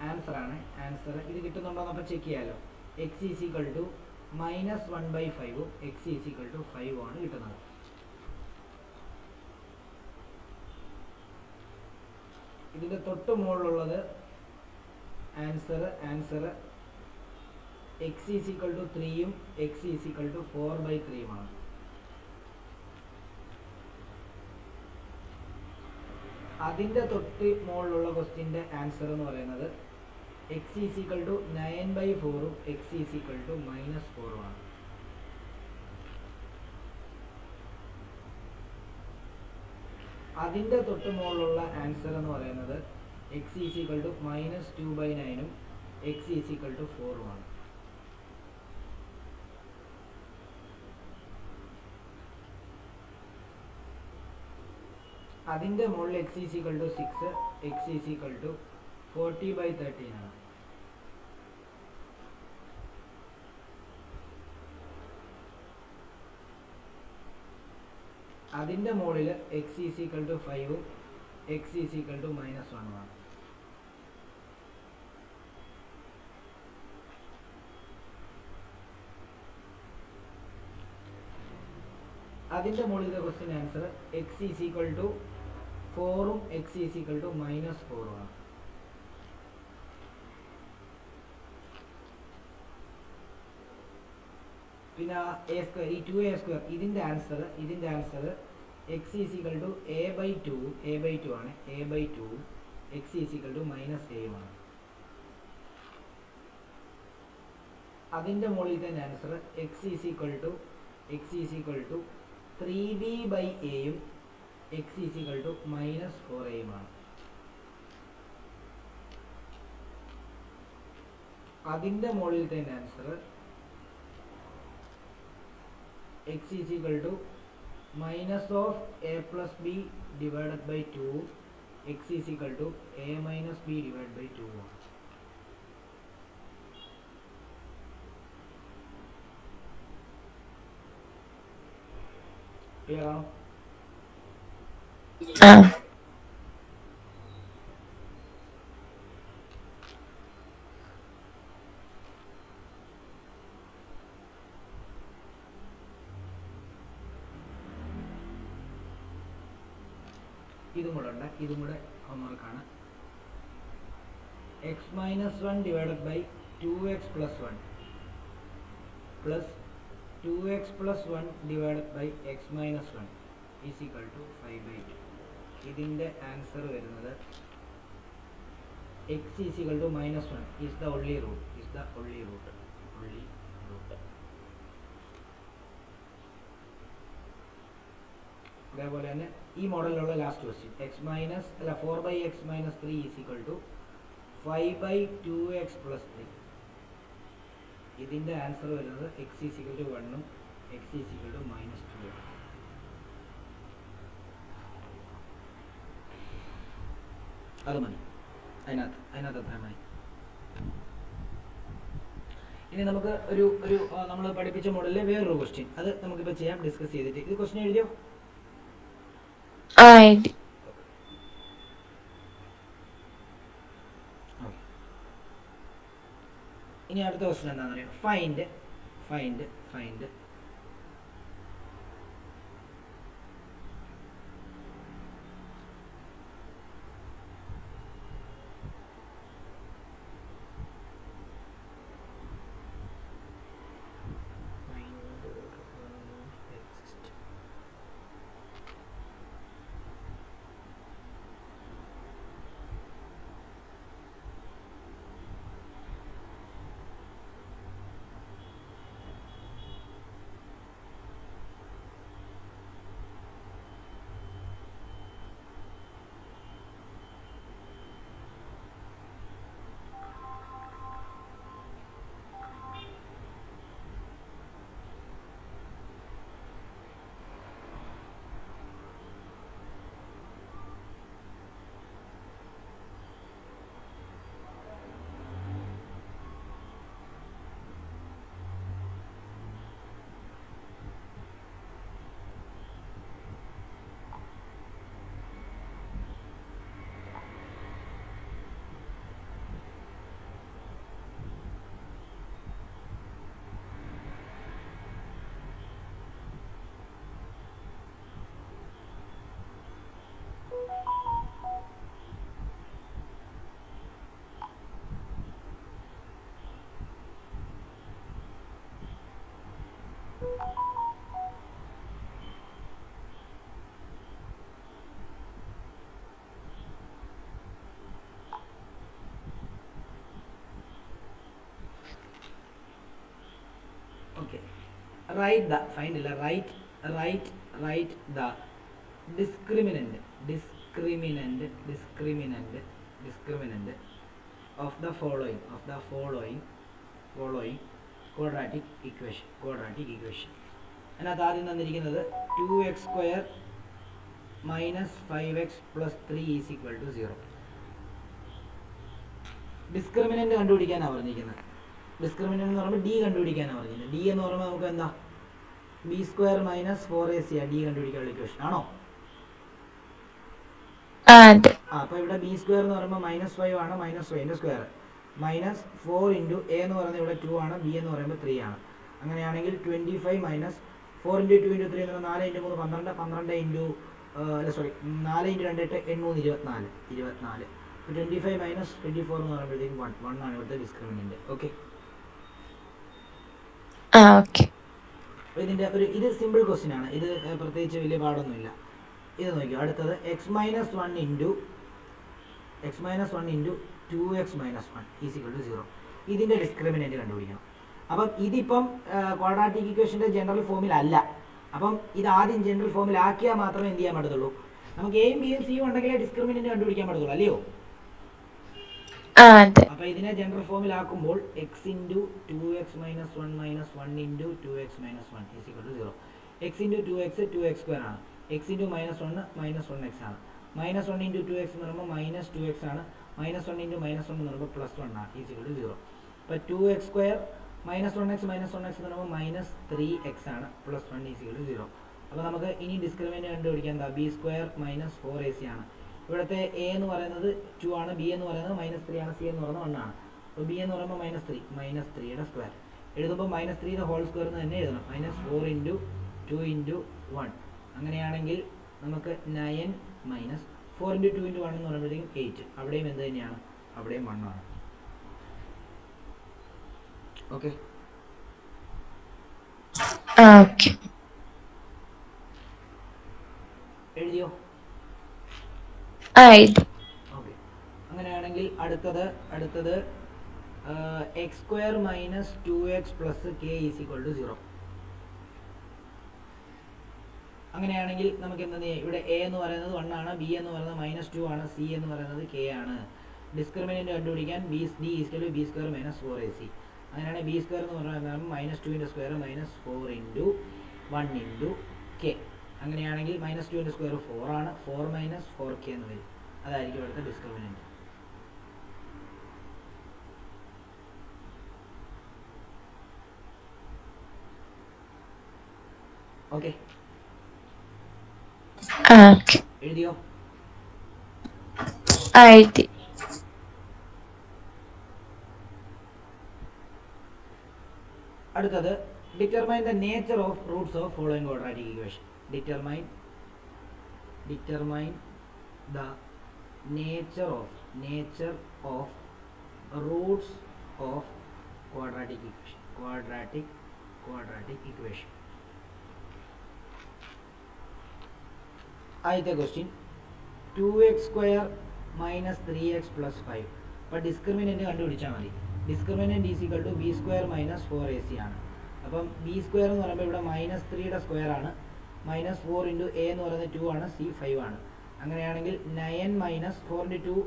ആൻസറാണ്. ആൻസർ ഇത് കിട്ടുന്നുണ്ടോ എന്നപ്പോൾ ചെക്ക് ചെയ്യാമല്ലോ. X is equal to minus 1/5 x is equal to 5 ആണ് കിട്ടുന്നത്. ഇതിൻ്റെ തൊട്ട് മുകളിലുള്ളത് answer x is equal to 3ഉം എക്സ് ഈസ് ഈക്വൽ ടു 4/3യുമാണ്. അതിൻ്റെ തൊട്ട് മുകളിലുള്ള ക്വസ്റ്റ്യൻ്റെ ആൻസർ എന്ന് പറയുന്നത് എക്സ് ഈസ് ഈക്വൽ ടു 9/4ഉം എക്സ് ഈസ് ഈക്വൽ ടു -4ഉമാണ്. അതിൻ്റെ തൊട്ട് മുകളിലുള്ള ആൻസർ എന്ന് പറയുന്നത് എക്സ് ഈസ് ഈക്വൽ ടു -2/9ഉം എക്സ് ഈസ് ഈക്വൽ ടു 4ഉമാണ്. അതിൻ്റെ മുകളിൽ x is equal to 6, x is equal to 40/13 ആണ്. അതിൻ്റെ മുകളിൽ എക്സ് ഈസ് ഈക്വൽ ടു 5ഉം എക്സ് ഈസ് ഈക്വൽ ടു -1ഉമാണ്. അതിൻ്റെ മുകളിലത്തെ question answer x is equal to 4ഉം എക്സ് ഈസ് ഈക്വൽ ടു -4ഉമാണ്. പിന്നെ a² ഈ 2a² ഇതിൻ്റെ answer x is equal to a/2 ആണ്. a/2ഉം എക്സ് ഈസ് ഈക്വൽ ടു -aയുമാണ്. അതിൻ്റെ മുകളിൽ തന്നെ answer x is equal to 3b/aയും x is equal to minus 4a ആണ്. അതിൻ്റെ മുകളിലത്തെ answer x is equal to minus of a plus b divided by 2 x is equal to a minus b divide by 2 ആണ്. Clear ആണോ? ഇതും കൂടെ ഉണ്ട്, ഇതും കൂടെ ഹോംവർക്കാണ്. X minus 1 divided by 2x plus 1 plus 2x plus 1 divided by x minus 1 is equal to 5/2. ഇതിൻ്റെ answer വരുന്നത് x is equal to minus 1 is the only root, അതേപോലെ തന്നെ ഈ മോഡലിലുള്ള last question x minus 4/x minus 3 is equal to 5/2x plus 3. ഇതിൻ്റെ answer വരുന്നത് x is equal to 1 x is equal to minus 2. അത് മതി, അതിനകത്ത് അത്ര മതി. ഇനി നമുക്ക് ഒരു നമ്മൾ പഠിപ്പിച്ച മോഡലിലെ വേറൊരു ക്വസ്റ്റ്യൻ അത് നമുക്കിപ്പോൾ ചെയ്യാം, ഡിസ്കസ് ചെയ്തിട്ട്. ഇത് ക്വസ്റ്റ്യൻ എഴുതിയോ? ഇനി അടുത്ത ക്വസ്റ്റ്യൻ എന്താണെന്ന് അറിയാം? Find write the discriminant of the following quadratic equation. അതിനകത്ത് ആദ്യം തന്നിരിക്കുന്നത് 2x² minus 5x plus 3 is equal to 0. Discriminant കണ്ടുപിടിക്കാനാണ് പറഞ്ഞിരിക്കുന്നത്. ഡിസ്ക്രിമിനന്റ് എന്ന് പറയുമ്പോൾ ഡി കണ്ടുപിടിക്കാനാണ് പറഞ്ഞിരിക്കുന്നത്. ഡി എന്ന് പറയുമ്പോൾ നമുക്ക് എന്താ b² minus 4ac ഡി കണ്ടുപിടിക്കാനുള്ള ഇക്വേഷൻ ആണോ? അപ്പോൾ ഇവിടെ b² എന്ന് പറയുമ്പോൾ -5 ആണ്, -5ന്റെ സ്ക്വയർ മൈനസ് 4 ഇൻറ്റു എ എന്ന് പറയുന്നത് ഇവിടെ 2 ആണ്, ബി എന്ന് പറയുമ്പോൾ 3 ആണ്. അങ്ങനെയാണെങ്കിൽ 25 മൈനസ് 4 ഇൻറ്റു 2 ഇൻറ്റു 3 എന്ന് പറഞ്ഞാൽ 4 ഇൻറ്റു 3 12, 12 ഇൻറ്റു 4 ഇൻറ്റു 2 8, 8 24. 25 മൈനസ് 24 എന്ന് പറയുമ്പോഴത്തേക്കും 1 ആണ് ഇവിടുത്തെ ഡിസ്ക്രിമിനന്റ്. ഓക്കെ, ഇതിൻ്റെ ഇത് സിമ്പിൾ ക്വസ്റ്റ്യൻ ആണ്, ഇത് പ്രത്യേകിച്ച് വലിയ പാടൊന്നുമില്ല. ഇത് നോക്കിയോ, അടുത്തത് x minus 1 into 2x minus 1 is equal to 0. ഇതിൻ്റെ ഡിസ്ക്രിമിനന്റ് കണ്ടുപിടിക്കണം. അപ്പം ഇതിപ്പം ക്വാഡ്രാറ്റിക് ഇക്വേഷൻ്റെ ജനറൽ ഫോമിൽ അല്ല. അപ്പം ഇത് ആദ്യം ജനറൽ ഫോമിലാക്കിയാൽ മാത്രമേ എന്ത് ചെയ്യാൻ പറ്റത്തുള്ളൂ, നമുക്ക് എയും ബിയും സിയും ഉണ്ടെങ്കിലേ ഡിസ്ക്രിമിനന്റ് കണ്ടുപിടിക്കാൻ പറ്റത്തുള്ളൂ, അല്ലയോ? അതെ. അപ്പൊ ഇതിനെ ജനറൽ ഫോമിലാക്കുമ്പോൾ x into 2x minus 1 minus 1 into 2x minus 1 is equal to 0. X into 2x 2x square ആണ്. X into minus 1 minus 1x ആണ്. മൈനസ് 1 ഇൻറ്റു 2x എന്ന് പറയുമ്പോൾ മൈനസ് 2x ആണ്. മൈനസ് 1 ഇൻറ്റു മൈനസ് 1 എന്ന് പറയുമ്പോൾ പ്ലസ് 1 ആണ്, is equal to 0. അപ്പോൾ 2x square minus 1x എന്ന് പറയുമ്പോൾ മൈനസ് 3x ആണ്, പ്ലസ് 1 ഈസ് ഈക്വൽ ടു 0. അപ്പോൾ നമുക്ക് ഇനി ഡിസ്ക്രിമിനന്റ് കണ്ടുപിടിക്കാൻ എന്താ? ബി സ്ക്വയർ മൈനസ് 4ac ആണ്. ഇവിടുത്തെ എ എന്ന് പറയുന്നത് 2 ആണ്, ബി എന്ന് പറയുന്നത് മൈനസ് 3 ആണ്, സി എന്ന് പറയുന്നത് 1 ആണ്. അപ്പോൾ ബി എന്ന് പറയുമ്പോൾ മൈനസ് 3, മൈനസ് 3യുടെ സ്ക്വയർ എഴുതുമ്പോൾ മൈനസ് 3 ഹോൾ സ്ക്വയർ എന്ന് തന്നെ എഴുതണം. Minus 4 into 2 into 1. അങ്ങനെയാണെങ്കിൽ നമുക്ക് 9 മൈനസ് 4 ഇൻറ്റു 2 ഇൻറ്റു 1 എന്ന് പറയുമ്പോഴത്തേക്കും 8. അവിടെയും എന്ത് തന്നെയാണ്? അവിടെയും 1 ആണ്. Okay, okay. എഴുതിയോ? ഇത് ഓക്കെ. അങ്ങനെയാണെങ്കിൽ അടുത്തത് x square minus 2x plus k is equal to 0. അങ്ങനെയാണെങ്കിൽ നമുക്ക് എന്താ ചെയ്യാം? ഇവിടെ എ എന്ന് പറയുന്നത് 1 ആണ്, ബി എന്ന് പറയുന്നത് മൈനസ് 2 ആണ്, സി എന്ന് പറയുന്നത് കെ ആണ്. ഡിസ്ക്രിമിനന്റ് കണ്ടുപിടിക്കാൻ d equal to b square minus 4ac. അങ്ങനെയാണെങ്കിൽ ബി സ്ക്വയർ എന്ന് പറയുന്നത് മൈനസ് 2ൻ്റെ square minus 4 into 1 into k. അങ്ങനെയാണെങ്കിൽ മൈനസ് 2ൻ്റെ സ്ക്വയർ 4 ആണ്, 4 മൈനസ് 4k എന്ന് വരും. അതായിരിക്കും ഇവിടുത്തെ ഡിസ്ക്രിമിനന്റ്. ഓക്കെ, എഴുതിയോ? എഴുതി. അടുത്തത് determine the nature of roots of following quadratic equation. Determine the nature of roots of quadratic equation. ആദ്യത്തെ question 2x square minus 3x plus 5. അപ്പോൾ ഡിസ്ക്രിമിനന്റ് കണ്ടുപിടിച്ചാൽ മതി. Discriminant is equal to b square minus 4ac ആണ്. അപ്പം b square എന്ന് പറയുമ്പോൾ ഇവിടെ minus 3യുടെ സ്ക്വയർ ആണ്, മൈനസ് 4 ഇൻറ്റു എ എന്ന് പറയുന്നത് 2 ആണ്, സി 5 ആണ്. അങ്ങനെയാണെങ്കിൽ 9 മൈനസ് 4 ഇൻറ്റു 2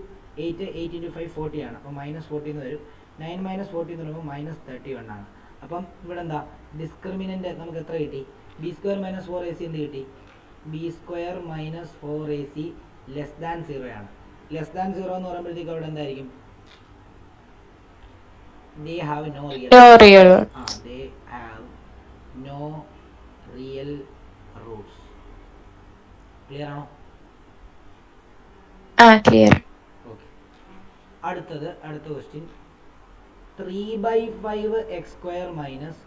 8, 8 ഇൻറ്റു 5 40 ആണ്. അപ്പോൾ മൈനസ് 40 എന്ന് വരും. 9 മൈനസ് 40 എന്ന് പറയുമ്പോൾ മൈനസ് 31 ആണ്. അപ്പം ഇവിടെ എന്താ ഡിസ്ക്രിമിനന്റ് നമുക്ക് എത്ര കിട്ടി? ബി സ്ക്വയർ മൈനസ് 4ac എന്ത് കിട്ടി? B square minus 4ac less than 0 ആണ്. ലെസ് ദാൻ 0 എന്ന് പറയുമ്പോഴത്തേക്ക് അവിടെ എന്തായിരിക്കും? They have no real roots. Clear ആണോ? ക്ലിയർ. ഓക്കെ. അടുത്ത question 3/5 x square minus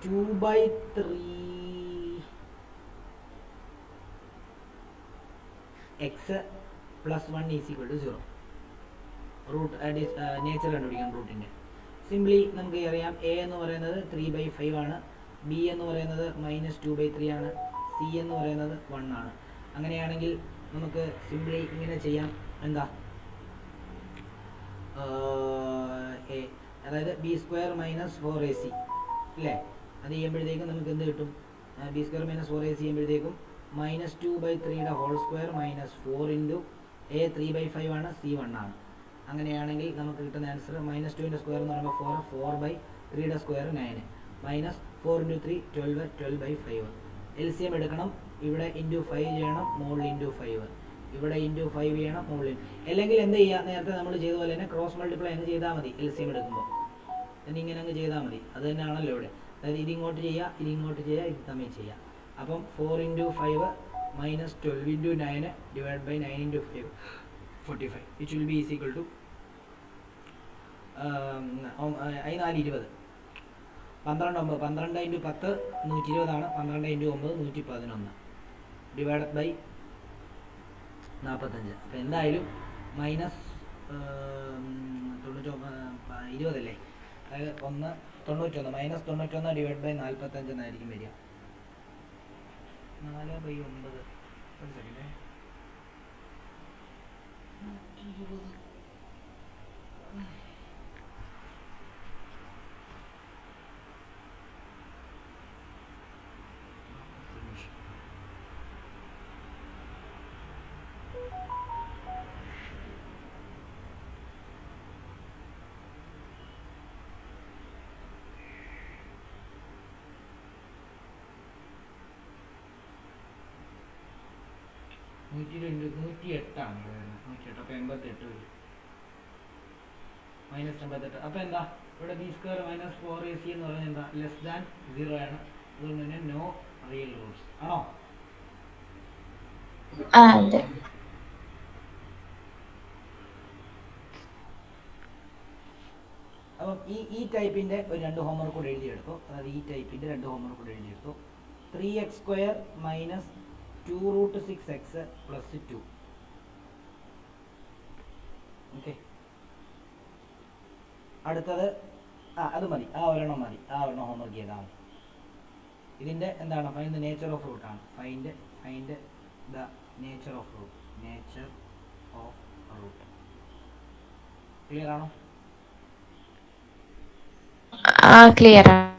2/3 x plus 1 is equal to 0. Root nature കണ്ടുപിടിക്കാം റൂട്ടിൻ്റെ. സിംപ്ലി നമുക്ക് അറിയാം എ എന്ന് പറയുന്നത് 3/5 ആണ്, ബി എന്ന് പറയുന്നത് മൈനസ് 2/3 ആണ്, സി എന്ന് പറയുന്നത് 1 ആണ്. അങ്ങനെയാണെങ്കിൽ നമുക്ക് സിംപ്ലി ഇങ്ങനെ ചെയ്യാം. എന്താ? അതായത് ബി സ്ക്വയർ മൈനസ് 4ac അല്ലേ? അത് ചെയ്യുമ്പോഴത്തേക്കും നമുക്ക് എന്ത് കിട്ടും? ബി സ്ക്വയർ മൈനസ് 4ac ചെയ്യുമ്പോഴത്തേക്കും മൈനസ് 2/3യുടെ whole square minus 4 into a 3/5 ആണ്, സി 1 ആണ്. അങ്ങനെയാണെങ്കിൽ നമുക്ക് കിട്ടുന്ന ആൻസർ മൈനസ് 2ൻ്റെ സ്ക്വയർ എന്ന് പറയുമ്പോൾ 4/3യുടെ സ്ക്വയർ 9, മൈനസ് 4 ഇൻറ്റു 3 12, 12/5. LCM എടുക്കണം. ഇവിടെ ഇൻറ്റു 5 ചെയ്യണം, മുകളിൽ ഇൻറ്റു 5. ഇവിടെ ഇൻറ്റു 5 ചെയ്യണം, മുകളിൽ. അല്ലെങ്കിൽ എന്ത് ചെയ്യുക? നേരത്തെ നമ്മൾ ചെയ്ത പോലെ തന്നെ ക്രോസ് മൾട്ടിപ്ലൈ അങ്ങ് ചെയ്താൽ മതി. LCM എടുക്കുമ്പോൾ ഇങ്ങനെ അങ്ങ് ചെയ്താൽ മതി. അത് തന്നെയാണല്ലോ ഇവിടെ. അതായത് ഇതിങ്ങോട്ട് ചെയ്യുക, ഇത് തമ്മിൽ ചെയ്യുക. അപ്പം 4 into 5 minus 12 into 9 divide by 9 into 5 45, which will be is equal to 4 20. 12 into 10 120 ആണ്, 12 ഇൻറ്റു 9 111 ഡിവൈഡ് ബൈ 45. അപ്പോൾ എന്തായാലും മൈനസ് 20 അല്ലേ? അതായത് 91 മൈനസ് 91 ഡിവൈഡ് ബൈ 45 എന്നായിരിക്കും വരിക. 4/9. ഒരു സെക്കൻഡ്. 120. 108 അപ്പോൾ 88 വരും -88. അപ്പോൾ എന്താ ഇവിടെ ബി സ്ക്വയർ മൈനസ് 4ac എന്ന് പറയുന്നത് എന്താ ലെസ് ദാൻ 0 ആണ്. അതുകൊണ്ട് തന്നെ നോ റിയൽ റൂട്ട്സ് ആണോ? അതെ. അപ്പം ഈ ടൈപ്പിൻ്റെ ഒരു 2 ഹോംവർക്ക് കൂടെ എഴുതിയെടുത്തു. അതായത് ഈ ടൈപ്പിൻ്റെ 2 ഹോംവർക്ക് കൂടെ എഴുതിയെടുത്തു. 3x² minus 2√6x plus 2. Okay, അടുത്തത് അത് മതി, ആ ഒരെണ്ണം ഹോംവർക്ക് ചെയ്താൽ മതി. ഇതിൻ്റെ എന്താണ് find the nature of root ആണ്. Find the nature of root. Clear ആണോ? ക്ലിയർ ആണ്.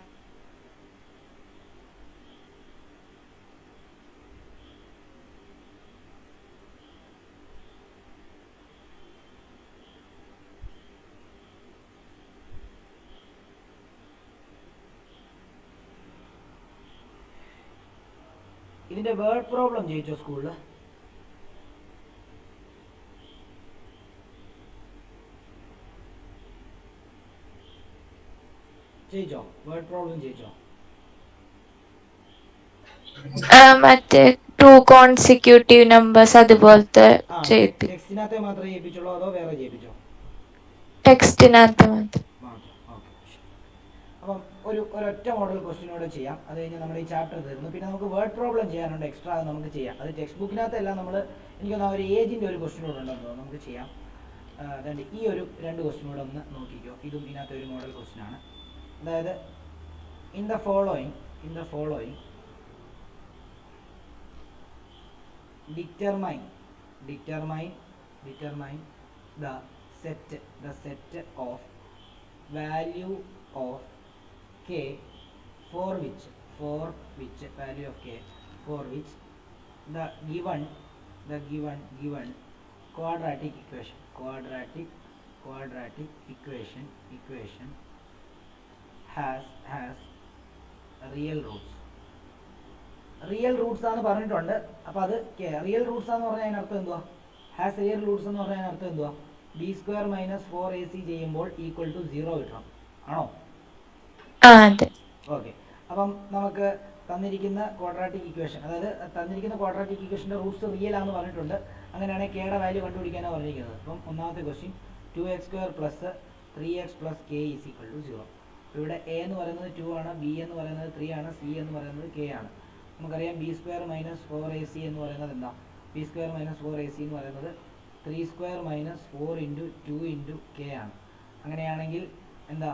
ഇതിന്റെ വേർഡ് പ്രോബ്ലം ചെയ്യിച്ചോ സ്കൂളിൽ? ചെയ്യിച്ചോ? വേർഡ് പ്രോബ്ലം ചെയ്യിച്ചോ? മറ്റേ 2 കോൺസിക്യൂട്ടീവ് നമ്പേഴ്സ് അതുപോലത്തെ ടെക്സ്റ്റിനകത്തെ മാത്രമേ ചെയ്യിപ്പിച്ചുള്ളൂ അതോ വേറെ ചെയ്യിപ്പിച്ചോ? ടെക്സ്റ്റിനകത്ത് മാത്രം. അപ്പം ഒരൊറ്റ മോഡൽ ക്വസ്റ്റ്യനോടെ ചെയ്യാം. അത് കഴിഞ്ഞ് നമ്മുടെ ഈ ചാപ്റ്റർ തീർന്നു. പിന്നെ നമുക്ക് വേർഡ് പ്രോബ്ലം ചെയ്യാനുണ്ട്, എക്സ്ട്രാ അത് നമുക്ക് ചെയ്യാം. അത് ടെക്സ്റ്റ് ബുക്കിനകത്തല്ല, നമ്മൾ എനിക്കൊന്ന് ഒരു ഏജിൻ്റെ ഒരു ക്വസ്റ്റ്യൻ കൂടെ ഉണ്ടെന്നോ നമുക്ക് ചെയ്യാം. അതുകൊണ്ട് ഈ ഒരു 2 ക്വസ്റ്റ്യൻ കൂടെ ഒന്ന് നോക്കിക്കോ. ഇതും ഇതിനകത്ത് ഒരു മോഡൽ ക്വസ്റ്റ്യൻ ആണ്. അതായത് in the following determine the set of value of k for which value of k for which the given quadratic equation has real roots. Real roots ആണെന്ന് പറഞ്ഞിട്ടുണ്ട്. അപ്പോൾ അത് റിയൽ റൂട്ട്സ് ആണെന്ന് പറഞ്ഞാൽ അതിനർത്ഥം എന്തുവാ? ഹാസ് റിയൽ റൂട്ട്സ് എന്ന് പറഞ്ഞാൽ അതിനർത്ഥം എന്തുവാ? b² മൈനസ് 4ac ചെയ്യുമ്പോൾ ഈക്വൽ ടു 0 കിട്ടണം, ആണോ? ഓക്കെ, അപ്പം നമുക്ക് തന്നിരിക്കുന്ന ക്വാഡ്രാറ്റിക് ഇക്വേഷൻ, അതായത് തന്നിരിക്കുന്ന ക്വാഡ്രാറ്റിക് ഇക്വേഷൻ്റെ റൂട്ട്സ് റിയൽ ആണെന്ന് പറഞ്ഞിട്ടുണ്ട്. അങ്ങനെയാണെങ്കിൽ കെയുടെ വാല്യൂ കണ്ടുപിടിക്കാനാണ് പറഞ്ഞിരിക്കുന്നത്. അപ്പം ഒന്നാമത്തെ question 2x² plus 3x plus k is equal to 0. ഇവിടെ a എന്ന് പറയുന്നത് 2 ആണ്, b എന്ന് പറയുന്നത് 3 ആണ്, c എന്ന് പറയുന്നത് k ആണ്. നമുക്കറിയാം b² മൈനസ് 4ac എന്ന് പറയുന്നത് എന്താ? b² മൈനസ് 4ac എന്ന് പറയുന്നത് 3² മൈനസ് 4 ഇൻറ്റു 2 ഇൻറ്റു k ആണ്. അങ്ങനെയാണെങ്കിൽ എന്താ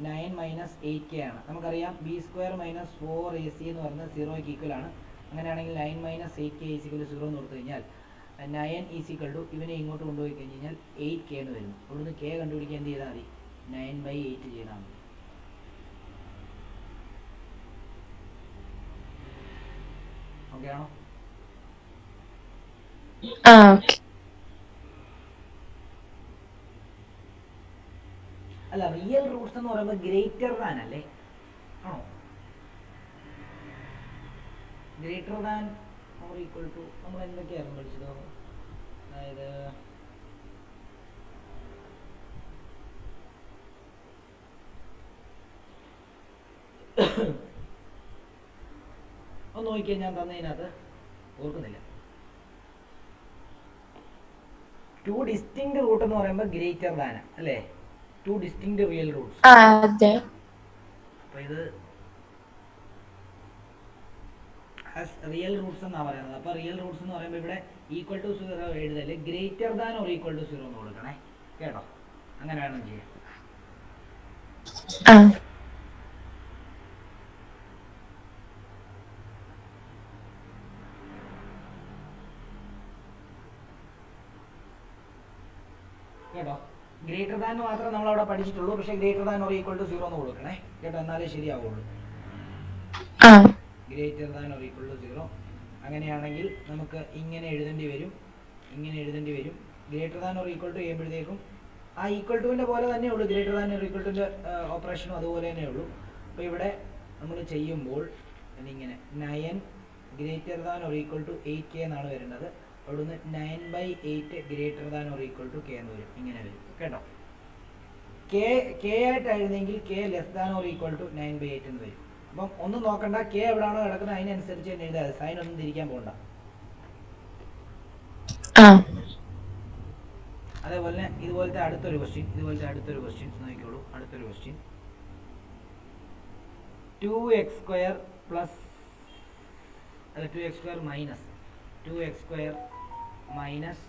9 മൈനസ് 8k ആണ്. നമുക്കറിയാം b² മൈനസ് 4ac എന്ന് പറയുന്നത് 0ക്ക് ഈക്വൽ ആണ്. അങ്ങനെയാണെങ്കിൽ 9 minus 8k is equal to 0 എന്ന് കൊടുത്തു കഴിഞ്ഞാൽ 9 ഈസ് ഈക്വൽ ടു ഇവനെ ഇങ്ങോട്ട് കൊണ്ടുപോയി കഴിഞ്ഞ് കഴിഞ്ഞാൽ 8k എന്ന് വരുന്നു. ഇവിടുന്ന് k കണ്ടുപിടിക്കാൻ എന്ത് ചെയ്താൽ മതി? 9/8 ചെയ്താൽ മതി. ഓക്കെ ആണോ? അല്ല, റിയൽ റൂട്ട്സ് എന്ന് പറയുമ്പോൾ ഗ്രേറ്റർ ദാൻ അല്ലേ, ആണോ? Greater than or equal to നമ്മൾ എന്തൊക്കെയായിരുന്നു പഠിച്ചത്? അതായത് ഒന്ന് നോക്കിയാൽ ഞാൻ തന്നതിനകത്ത് ഓർക്കുന്നില്ല. 2 ഡിസ്റ്റിങ്ക്ട് റൂട്ട് എന്ന് പറയുമ്പോൾ ഗ്രേറ്റർ ദാൻ അല്ലേ? 2 ഡിസ്റ്റിങ്ക്ട് റിയൽ റൂട്ട്സ്. അപ്പോൾ ഇത് റിയൽ റൂട്ട്സ് എന്നാണ് പറയുന്നത്. അപ്പോൾ റിയൽ റൂട്ട്സ് എന്ന് പറയുമ്പോൾ ഇവിടെ ഈക്വൽ ടു 0 എഴുതല്ലേ, greater than or equal to 0 എന്ന് കൊടുക്കണേ, കേട്ടോ? അങ്ങനെ വേണം ചെയ്യാം. കേട്ടോ, ഗ്രേറ്റർ ദാൻ മാത്രമേ നമ്മൾ അവിടെ പഠിച്ചിട്ടുള്ളൂ. പക്ഷേ greater than or equal to 0 എന്ന് കൊടുക്കണേ, കേട്ടോ? എന്നാലേ ശരിയാവുള്ളൂ. Greater than or equal to 0. അങ്ങനെയാണെങ്കിൽ നമുക്ക് ഇങ്ങനെ എഴുതേണ്ടി വരും. Greater than or equal to ചെയ്യുമ്പോഴത്തേക്കും ആ ഈക്വൽ ടുവിൻ്റെ പോലെ തന്നെ ഉള്ളൂ. ഗ്രേറ്റർ ദാൻ ഓർ ഈക്വൽ ടുവിൻ്റെ ഓപ്പറേഷനും അതുപോലെ തന്നെ ഉള്ളൂ. അപ്പോൾ ഇവിടെ നമ്മൾ ചെയ്യുമ്പോൾ ഇങ്ങനെ 9 greater than or equal to 8k എന്നാണ് വരുന്നത്. അവിടുന്ന് 9/8 greater than or equal to k എന്ന് വരും. ഇങ്ങനെ വരും കേട്ടോ. കെ ആയിട്ടായിരുന്നെങ്കിൽ k less than or equal to 9/8 എന്ന് വരും. അപ്പം ഒന്നും നോക്കണ്ട, കെ എവിടെയാണോ കിടക്കുന്നത് അതിനനുസരിച്ച് തന്നെ എഴുതാതെ, സൈൻ ഒന്നും തിരിക്കാൻ പോകണ്ട. അതേപോലെ തന്നെ ഇതുപോലത്തെ അടുത്തൊരു ക്വസ്റ്റ്യൻ നോക്കിക്കോളൂ. അടുത്തൊരു question 2x² plus 2x² minus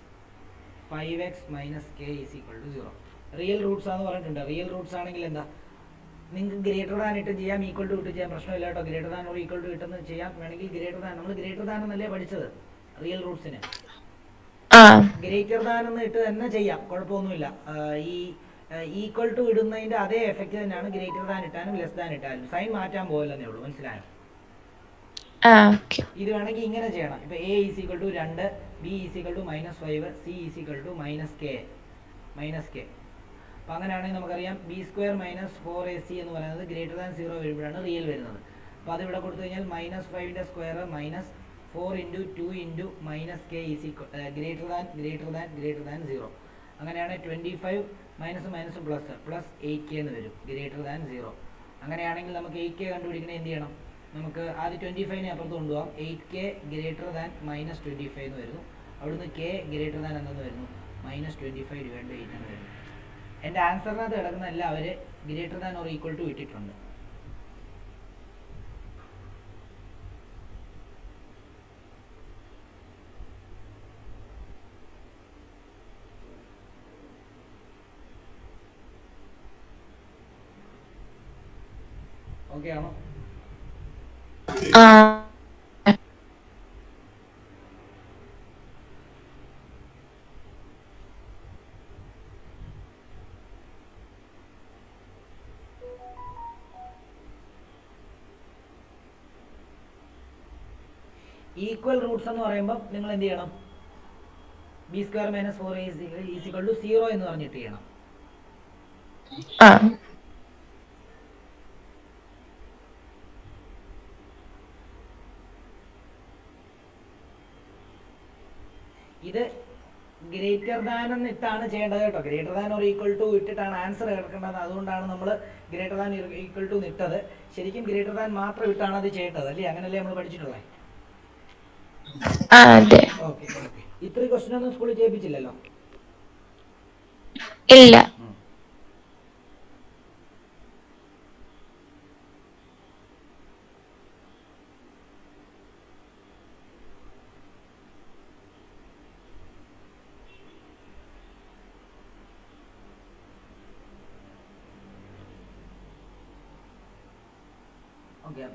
5x minus k is equal to 0. Real roots ആണെന്ന് പറഞ്ഞിട്ടുണ്ട്. റിയൽ റൂട്ട്സ് ആണെങ്കിൽ എന്താ, നിങ്ങൾക്ക് ഗ്രേറ്റർ ദാൻ ഇട്ട് ചെയ്യാം, ഈക്വൽ ടു ഇട്ട് ചെയ്യാം, പ്രശ്നമില്ല കേട്ടോ. Greater than or equal to ഇട്ടെന്ന് ചെയ്യാം. വേണമെങ്കിൽ ഗ്രേറ്റർ ദാൻ, നമ്മൾ ഗ്രേറ്റർ ദാൻ എന്നല്ലേ പഠിച്ചത് റിയൽ റൂട്ട്സിന്. ഗ്രേറ്റർ ദാൻ എന്ന് ഇട്ട് തന്നെ ചെയ്യാം, കുഴപ്പമൊന്നുമില്ല. ഈ ഈക്വൽ ടു ഇടുന്നതിന്റെ അതേ എഫക്റ്റ് തന്നെയാണ് ഗ്രേറ്റർ ദാൻ ഇട്ടാലും ലെസ് ദാൻ ഇട്ടാലും. സൈൻ മാറ്റാൻ പോകില്ലെന്നേ ഉള്ളൂ, മനസ്സിലായോ? ഇത് വേണമെങ്കിൽ ഇങ്ങനെ ചെയ്യണം. ഇപ്പൊ a is equal to 2, b is equal to -5, c is equal to minus k. അപ്പൊ അങ്ങനെയാണെങ്കിൽ നമുക്കറിയാം b² - 4ac എന്ന് പറയുന്നത് ഗ്രേറ്റർ ദാൻ 0 വരുമ്പോഴാണ് റിയൽ വരുന്നത്. അപ്പൊ അത് ഇവിടെ കൊടുത്തു കഴിഞ്ഞാൽ -5ന്റെ square minus 4 × 2 × -k is equal greater than 0. അങ്ങനെയാണ് 25 മൈനസ് പ്ലസ് 8k എന്ന് വരും, ഗ്രേറ്റർ ദാൻ 0. അങ്ങനെയാണെങ്കിൽ നമുക്ക് 8k കണ്ടുപിടിക്കണേ എന്ത് ചെയ്യണം? നമുക്ക് ആദ്യം 25നെ അപ്പുറത്ത് കൊണ്ടുപോകാം. 8k ഗ്രേറ്റർ ദാൻ -25 എന്ന് വരുന്നു. അവിടുന്ന് k ഗ്രേറ്റർ ദാൻ എന്തെന്ന് വരുന്നു? -25/8 എന്ന് വരുന്നു. എൻ്റെ ആൻസറിനകത്ത് കിടക്കുന്ന എല്ലാം അവർ greater than or equal to ഇട്ടിട്ടുണ്ട്. ഓക്കെ ആണോ? ഈക്വൽ റൂട്ട്സ് എന്ന് പറയുമ്പോൾ നിങ്ങൾ എന്ത് ചെയ്യണം? b² - 4ac is equal to 0 എന്ന് പറഞ്ഞിട്ട് ചെയ്യണം. ഇത് ഗ്രേറ്റർ ദാൻ എന്നിട്ടാണ് ചെയ്യേണ്ടത് കേട്ടോ. Greater than or equal to ഇട്ടിട്ടാണ് ആൻസർ കിടക്കേണ്ടത്. അതുകൊണ്ടാണ് നമ്മൾ ഗ്രേറ്റർ ദാൻ ഈക്വൽ ടു ഇട്ടത്. ശരിക്കും ഗ്രേറ്റർ ദാൻ മാത്രം ഇട്ടാണ് അത് ചെയ്യേണ്ടത്, അല്ലേ? അങ്ങനല്ലേ നമ്മൾ പഠിച്ചിട്ടുള്ളത്? ഓക്കെ. ഇത്രയും ക്വസ്റ്റ്യൻ ഒന്നും സ്കൂളിൽ ചെയ്യിപ്പിച്ചില്ലല്ലോ? ഇല്ല. ഓക്കെ.